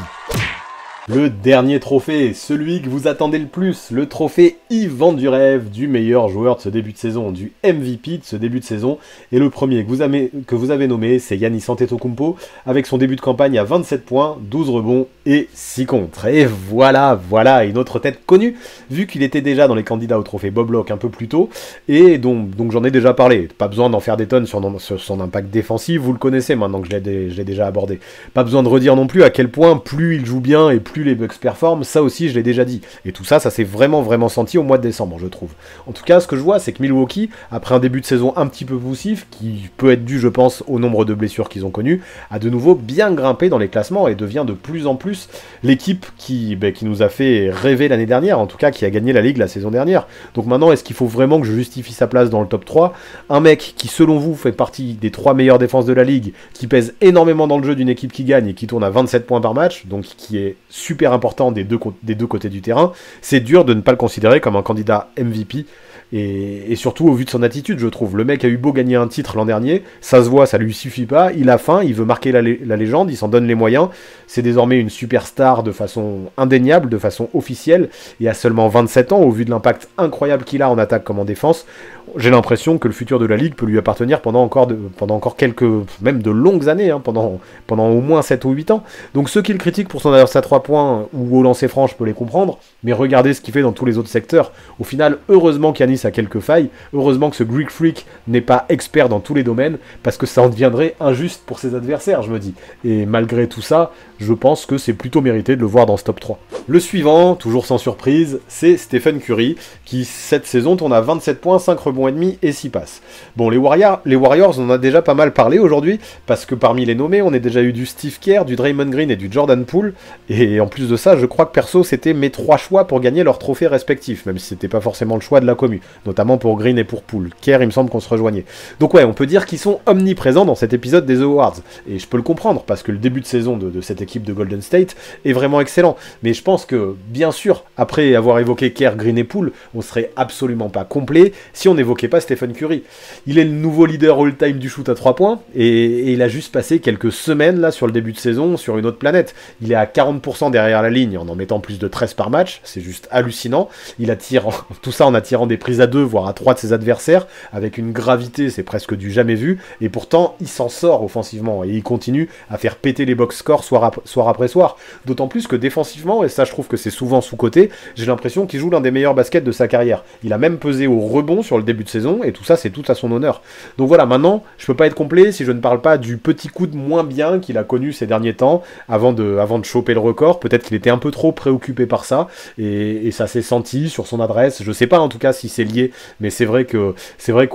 A: Le dernier trophée, celui que vous attendez le plus, le trophée Yvan du rêve du meilleur joueur de ce début de saison, du MVP de ce début de saison. Et le premier que vous avez nommé, c'est Giannis Antetokounmpo, avec son début de campagne à 27 points, 12 rebonds et 6 contres. Et voilà, une autre tête connue, vu qu'il était déjà dans les candidats au trophée Bob Locke un peu plus tôt, et donc j'en ai déjà parlé. Pas besoin d'en faire des tonnes sur son impact défensif, vous le connaissez maintenant que je l'ai déjà abordé. Pas besoin de redire non plus à quel point plus il joue bien et plus les Bucks performent, ça aussi je l'ai déjà dit. Et tout ça s'est vraiment senti au mois de décembre, je trouve. En tout cas, ce que je vois, c'est que Milwaukee, après un début de saison un petit peu poussif, qui peut être dû, je pense, au nombre de blessures qu'ils ont connues, a de nouveau bien grimpé dans les classements et devient de plus en plus l'équipe qui nous a fait rêver l'année dernière, en tout cas qui a gagné la Ligue la saison dernière. Donc maintenant, est-ce qu'il faut vraiment que je justifie sa place dans le top 3 ? Un mec qui, selon vous, fait partie des 3 meilleures défenses de la Ligue, qui pèse énormément dans le jeu d'une équipe qui gagne et qui tourne à 27 points par match, donc qui est super important des deux côtés du terrain, c'est dur de ne pas le considérer comme un candidat MVP. Et surtout au vu de son attitude, je trouve. Le mec a eu beau gagner un titre l'an dernier, ça se voit, ça lui suffit pas, il a faim, il veut marquer la légende, il s'en donne les moyens. C'est désormais une superstar de façon indéniable, de façon officielle, et à seulement 27 ans, au vu de l'impact incroyable qu'il a en attaque comme en défense, j'ai l'impression que le futur de la Ligue peut lui appartenir pendant encore quelques, même de longues années, hein, pendant au moins 7 ou 8 ans. Donc ceux qui le critiquent pour son adresse à 3 points ou au lancer franc, je peux les comprendre, mais regardez ce qu'il fait dans tous les autres secteurs. Au final, heureusement qu'Yanis a quelques failles, heureusement que ce Greek Freak n'est pas expert dans tous les domaines, parce que ça en deviendrait injuste pour ses adversaires, je me dis. Et malgré tout ça, je pense que c'est plutôt mérité de le voir dans ce top 3. Le suivant, toujours sans surprise, c'est Stephen Curry, qui cette saison tourne à 27 points, 5 rebonds et demi et 6 passes. Bon, les Warriors, on en a déjà pas mal parlé aujourd'hui, parce que parmi les nommés, on a déjà eu du Steve Kerr, du Draymond Green et du Jordan Poole, et en plus de ça, je crois que perso, c'était mes 3 choix pour gagner leurs trophées respectifs, même si c'était pas forcément le choix de la commu, notamment pour Green et pour Poole. Kerr, il me semble qu'on se rejoignait. Donc ouais, on peut dire qu'ils sont omniprésents dans cet épisode des Awards, et je peux le comprendre, parce que le début de saison de cette équipe de Golden State est vraiment excellent, mais je pense que, bien sûr, après avoir évoqué Kerr, Green et Poole, on serait absolument pas complet si on n'évoquait pas Stephen Curry. Il est le nouveau leader all-time du shoot à 3 points, et il a juste passé quelques semaines là sur le début de saison sur une autre planète. Il est à 40% derrière la ligne en mettant plus de 13 par match, c'est juste hallucinant. Il attire tout ça en attirant des prises à 2 voire à 3 de ses adversaires avec une gravité, c'est presque du jamais vu, et pourtant il s'en sort offensivement et il continue à faire péter les box scores soir après soir. D'autant plus que défensivement, et ça je trouve que c'est souvent sous-coté, j'ai l'impression qu'il joue l'un des meilleurs baskets de sa carrière. Il a même pesé au rebond sur le début de saison et tout ça c'est tout à son honneur. Donc voilà, maintenant je peux pas être complet si je ne parle pas du petit coup de moins bien qu'il a connu ces derniers temps avant de choper le record. Peut-être qu'il était un peu trop préoccupé par ça et ça s'est senti sur son adresse. Je sais pas en tout cas si c'est lié, mais c'est vrai que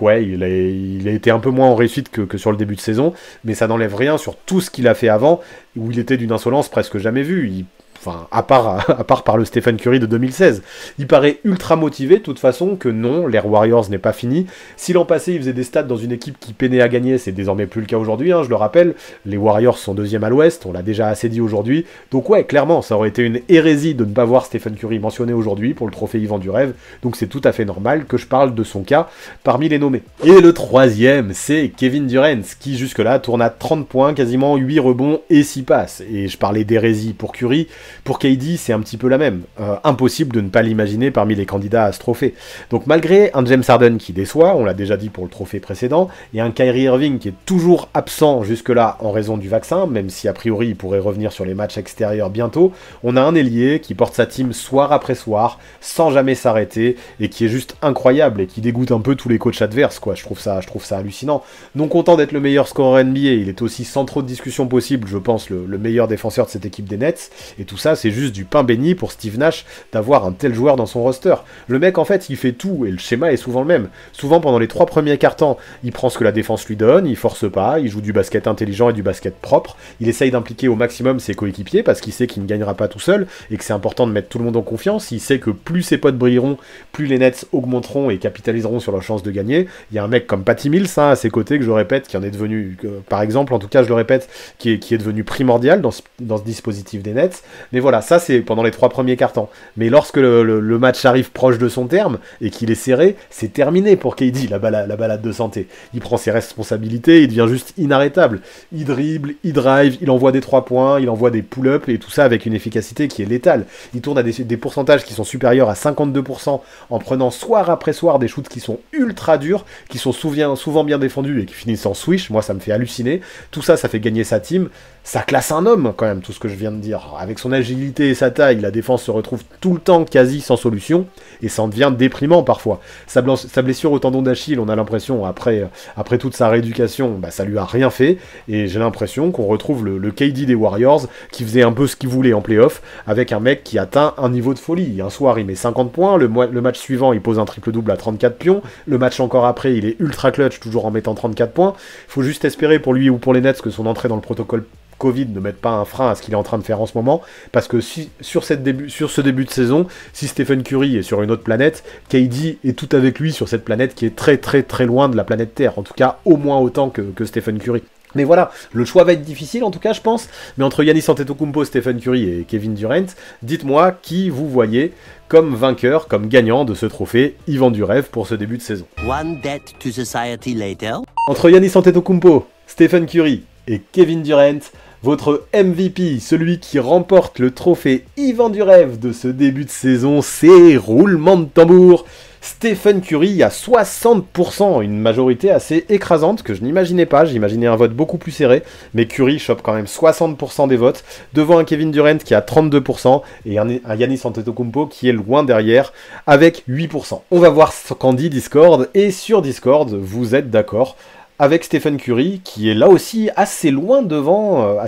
A: ouais, il a été un peu moins en réussite que sur le début de saison, mais ça n'enlève rien sur tout ce qu'il a fait avant où il était d'une insolence presque jamais vue. Enfin, à part par le Stephen Curry de 2016. Il paraît ultra motivé, de toute façon, que non, l'ère Warriors n'est pas finie. Si l'an passé, il faisait des stats dans une équipe qui peinait à gagner, c'est désormais plus le cas aujourd'hui, hein, je le rappelle. Les Warriors sont 2e à l'Ouest, on l'a déjà assez dit aujourd'hui. Donc ouais, clairement, ça aurait été une hérésie de ne pas voir Stephen Curry mentionné aujourd'hui pour le trophée Yvan du Rêve. Donc c'est tout à fait normal que je parle de son cas parmi les nommés. Et le 3e, c'est Kevin Durant, qui jusque-là tourne à 30 points, quasiment 8 rebonds et 6 passes. Et je parlais d'hérésie pour Curry. Pour KD, c'est un petit peu la même. Impossible de ne pas l'imaginer parmi les candidats à ce trophée. Donc malgré un James Harden qui déçoit, on l'a déjà dit pour le trophée précédent, et un Kyrie Irving qui est toujours absent jusque-là en raison du vaccin, même si a priori il pourrait revenir sur les matchs extérieurs bientôt, on a un ailier qui porte sa team soir après soir, sans jamais s'arrêter, et qui est juste incroyable, et qui dégoûte un peu tous les coachs adverses, quoi. Je trouve ça hallucinant. Non content d'être le meilleur scoreur NBA, il est aussi sans trop de discussion possible, je pense, le meilleur défenseur de cette équipe des Nets, et tout ça c'est juste du pain béni pour Steve Nash d'avoir un tel joueur dans son roster. Le mec en fait il fait tout et le schéma est souvent le même. Souvent pendant les 3 premiers quarts-temps, il prend ce que la défense lui donne, il force pas, il joue du basket intelligent et du basket propre, il essaye d'impliquer au maximum ses coéquipiers parce qu'il sait qu'il ne gagnera pas tout seul et que c'est important de mettre tout le monde en confiance, il sait que plus ses potes brilleront, plus les Nets augmenteront et capitaliseront sur leur chance de gagner. Il y a un mec comme Patty Mills à ses côtés que je répète, qui en est devenu, par exemple en tout cas je le répète, qui est devenu primordial dans ce dispositif des Nets. Mais voilà, ça c'est pendant les 3 premiers quarts-temps. Mais lorsque le match arrive proche de son terme et qu'il est serré, c'est terminé pour KD, la balade de santé. Il prend ses responsabilités, il devient juste inarrêtable. Il dribble, il drive, il envoie des 3 points, il envoie des pull-ups et tout ça avec une efficacité qui est létale. Il tourne à des pourcentages qui sont supérieurs à 52% en prenant soir après soir des shoots qui sont ultra durs, qui sont souvent bien défendus et qui finissent en swish. Moi ça me fait halluciner. Tout ça, ça fait gagner sa team. Ça classe un homme quand même, tout ce que je viens de dire. Avec son agilité et sa taille, la défense se retrouve tout le temps quasi sans solution, et ça en devient déprimant parfois. Sa blessure au tendon d'Achille, on a l'impression, après toute sa rééducation, ça lui a rien fait, et j'ai l'impression qu'on retrouve le KD des Warriors, qui faisait un peu ce qu'il voulait en playoff, avec un mec qui atteint un niveau de folie. Un soir, il met 50 points, le match suivant, il pose un triple-double à 34 pions, le match encore après, il est ultra clutch, toujours en mettant 34 points. Il faut juste espérer pour lui ou pour les Nets que son entrée dans le protocole Covid ne mette pas un frein à ce qu'il est en train de faire en ce moment, parce que sur ce début de saison, si Stephen Curry est sur une autre planète, KD est tout avec lui sur cette planète qui est très très très loin de la planète Terre, en tout cas au moins autant que Stephen Curry. Mais voilà, le choix va être difficile en tout cas je pense, mais entre Giannis Antetokounmpo, Stephen Curry et Kevin Durant, dites-moi qui vous voyez comme vainqueur, comme gagnant de ce trophée Yvan du Rêve pour ce début de saison.
C: One debt to society later.
A: Entre Giannis Antetokounmpo, Stephen Curry et Kevin Durant, votre MVP, celui qui remporte le trophée Yvan du Rêve de ce début de saison, c'est roulement de tambour. Stephen Curry à 60%, une majorité assez écrasante que je n'imaginais pas, j'imaginais un vote beaucoup plus serré, mais Curry chope quand même 60% des votes, devant un Kevin Durant qui a 32% et un Giannis Antetokounmpo qui est loin derrière avec 8%. On va voir ce qu'en dit Discord, et sur Discord, vous êtes d'accord avec Stephen Curry, qui est là aussi assez loin devant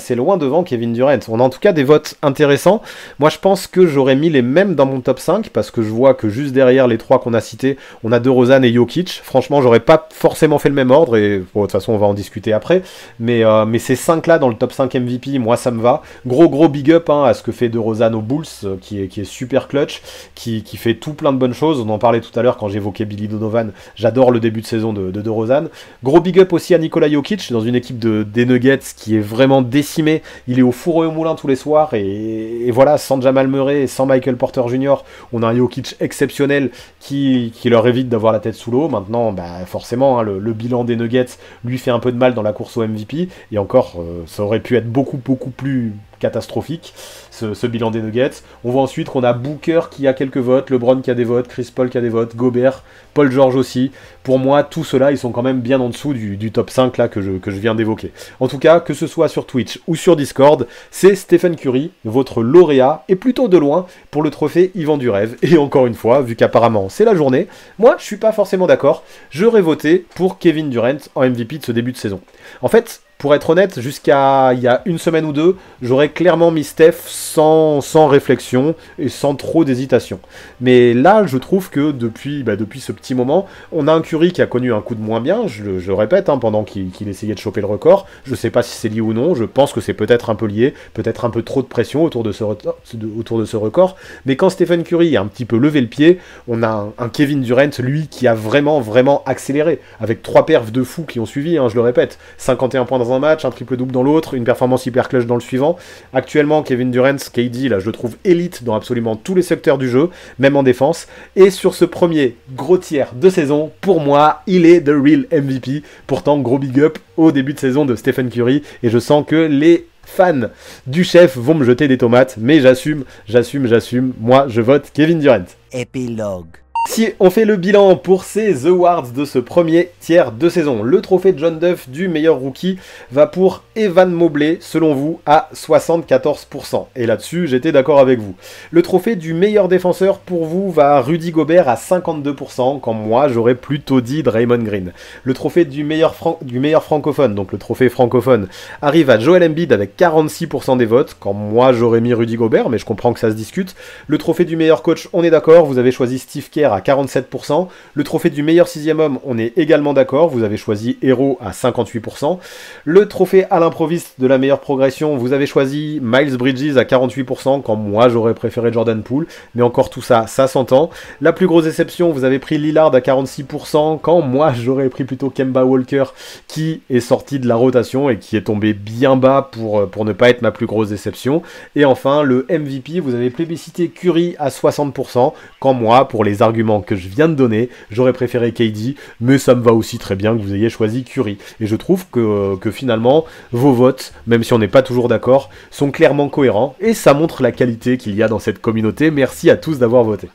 A: Kevin Durant. On a en tout cas des votes intéressants. Moi, je pense que j'aurais mis les mêmes dans mon top 5, parce que je vois que juste derrière les 3 qu'on a cités, on a DeRozan et Jokic. Franchement, j'aurais pas forcément fait le même ordre, et bon, de toute façon, on va en discuter après. Mais ces 5-là dans le top 5 MVP, moi, ça me va. Gros big up à ce que fait DeRozan aux Bulls, qui est super clutch, qui fait tout plein de bonnes choses. On en parlait tout à l'heure quand j'évoquais Billy Donovan. J'adore le début de saison de DeRozan. Gros big up aussi à Nikola Jokic dans une équipe des Nuggets qui est vraiment décimée. Il est au four et au moulin tous les soirs, et voilà, sans Jamal Murray et sans Michael Porter Jr., on a un Jokic exceptionnel qui leur évite d'avoir la tête sous l'eau. Maintenant, forcément, le bilan des Nuggets lui fait un peu de mal dans la course au MVP, et encore, ça aurait pu être beaucoup plus catastrophique, ce bilan des Nuggets. On voit ensuite qu'on a Booker qui a quelques votes, LeBron qui a des votes, Chris Paul qui a des votes, Gobert, Paul George aussi. Pour moi, tous ceux-là, ils sont quand même bien en dessous du top 5 là que je viens d'évoquer. En tout cas, que ce soit sur Twitch ou sur Discord, c'est Stephen Curry, votre lauréat, et plutôt de loin, pour le trophée Yvan du Rêve. Et encore une fois, vu qu'apparemment c'est la journée, moi je suis pas forcément d'accord, j'aurais voté pour Kevin Durant en MVP de ce début de saison. En fait, Pour être honnête, jusqu'à il y a une semaine ou deux, j'aurais clairement mis Steph sans réflexion et sans trop d'hésitation. Mais là, je trouve que depuis ce petit moment, on a un Curry qui a connu un coup de moins bien, je répète, hein, pendant qu'il essayait de choper le record. Je sais pas si c'est lié ou non, je pense que c'est peut-être un peu lié, peut-être un peu trop de pression autour de ce record. Mais quand Stephen Curry a un petit peu levé le pied, on a un Kevin Durant, lui, qui a vraiment accéléré, avec 3 perfs de fous qui ont suivi, hein, je le répète, 51 points dans un match, un triple-double dans l'autre, une performance hyper clutch dans le suivant. Actuellement, Kevin Durant, KD, là, je le trouve élite dans absolument tous les secteurs du jeu, même en défense. Et sur ce premier gros tiers de saison, pour moi, il est the real MVP. Pourtant, gros big up au début de saison de Stephen Curry, et je sens que les fans du chef vont me jeter des tomates, mais j'assume, moi je vote Kevin Durant.
C: Épilogue.
A: Si on fait le bilan pour ces awards de ce premier tiers de saison, le trophée John Duff du meilleur rookie va pour Evan Mobley, selon vous, à 74%. Et là-dessus, j'étais d'accord avec vous. Le trophée du meilleur défenseur pour vous va à Rudy Gobert à 52%, quand moi j'aurais plutôt dit Draymond Green. Le trophée du meilleur francophone, donc le trophée francophone, arrive à Joel Embiid avec 46% des votes, quand moi j'aurais mis Rudy Gobert, mais je comprends que ça se discute. Le trophée du meilleur coach, on est d'accord, vous avez choisi Steve Kerr à 47%. Le trophée du meilleur 6e homme, on est également d'accord, vous avez choisi Hero à 58%. Le trophée à l'improviste de la meilleure progression, vous avez choisi Miles Bridges à 48%, quand moi j'aurais préféré Jordan Poole, mais encore tout ça, ça s'entend. La plus grosse déception, vous avez pris Lillard à 46%, quand moi j'aurais pris plutôt Kemba Walker, qui est sorti de la rotation et qui est tombé bien bas pour ne pas être ma plus grosse déception. Et enfin, le MVP, vous avez plébiscité Curry à 60%, quand moi, pour les arguments que je viens de donner, j'aurais préféré KD, mais ça me va aussi très bien que vous ayez choisi Curry. Et je trouve que finalement, vos votes, même si on n'est pas toujours d'accord, sont clairement cohérents, et ça montre la qualité qu'il y a dans cette communauté. Merci à tous d'avoir voté.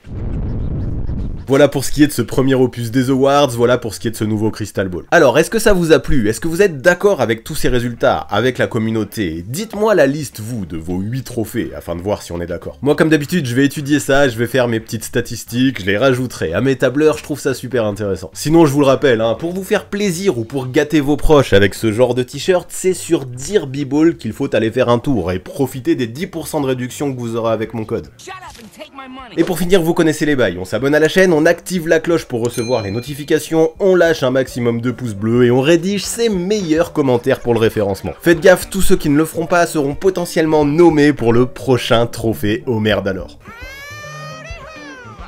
A: Voilà pour ce qui est de ce premier opus des Awards, voilà pour ce qui est de ce nouveau Crystal Ball. Alors, est-ce que ça vous a plu? Est-ce que vous êtes d'accord avec tous ces résultats, avec la communauté? Dites-moi la liste, vous, de vos 8 trophées, afin de voir si on est d'accord. Moi, comme d'habitude, je vais étudier ça, je vais faire mes petites statistiques, je les rajouterai à mes tableurs, je trouve ça super intéressant. Sinon, je vous le rappelle, hein, pour vous faire plaisir ou pour gâter vos proches avec ce genre de t-shirt, c'est sur DearBeeBall qu'il faut aller faire un tour et profiter des 10% de réduction que vous aurez avec mon code. Et pour finir, vous connaissez les bails, on s'abonne à la chaîne, on active la cloche pour recevoir les notifications, on lâche un maximum de pouces bleus et on rédige ses meilleurs commentaires pour le référencement. Faites gaffe, tous ceux qui ne le feront pas seront potentiellement nommés pour le prochain trophée Homer d'alors.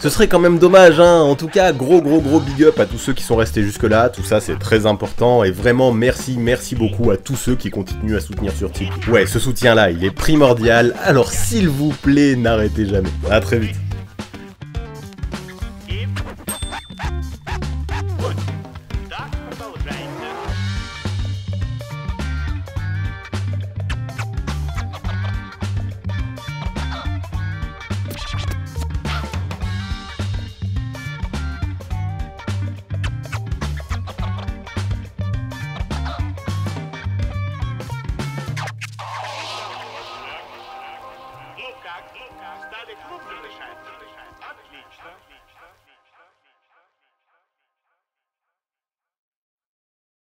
A: Ce serait quand même dommage, hein. En tout cas, gros big up à tous ceux qui sont restés jusque là, tout ça c'est très important, et vraiment merci beaucoup à tous ceux qui continuent à soutenir sur Tipeee. Ouais, ce soutien là, il est primordial, alors s'il vous plaît, n'arrêtez jamais. À très vite.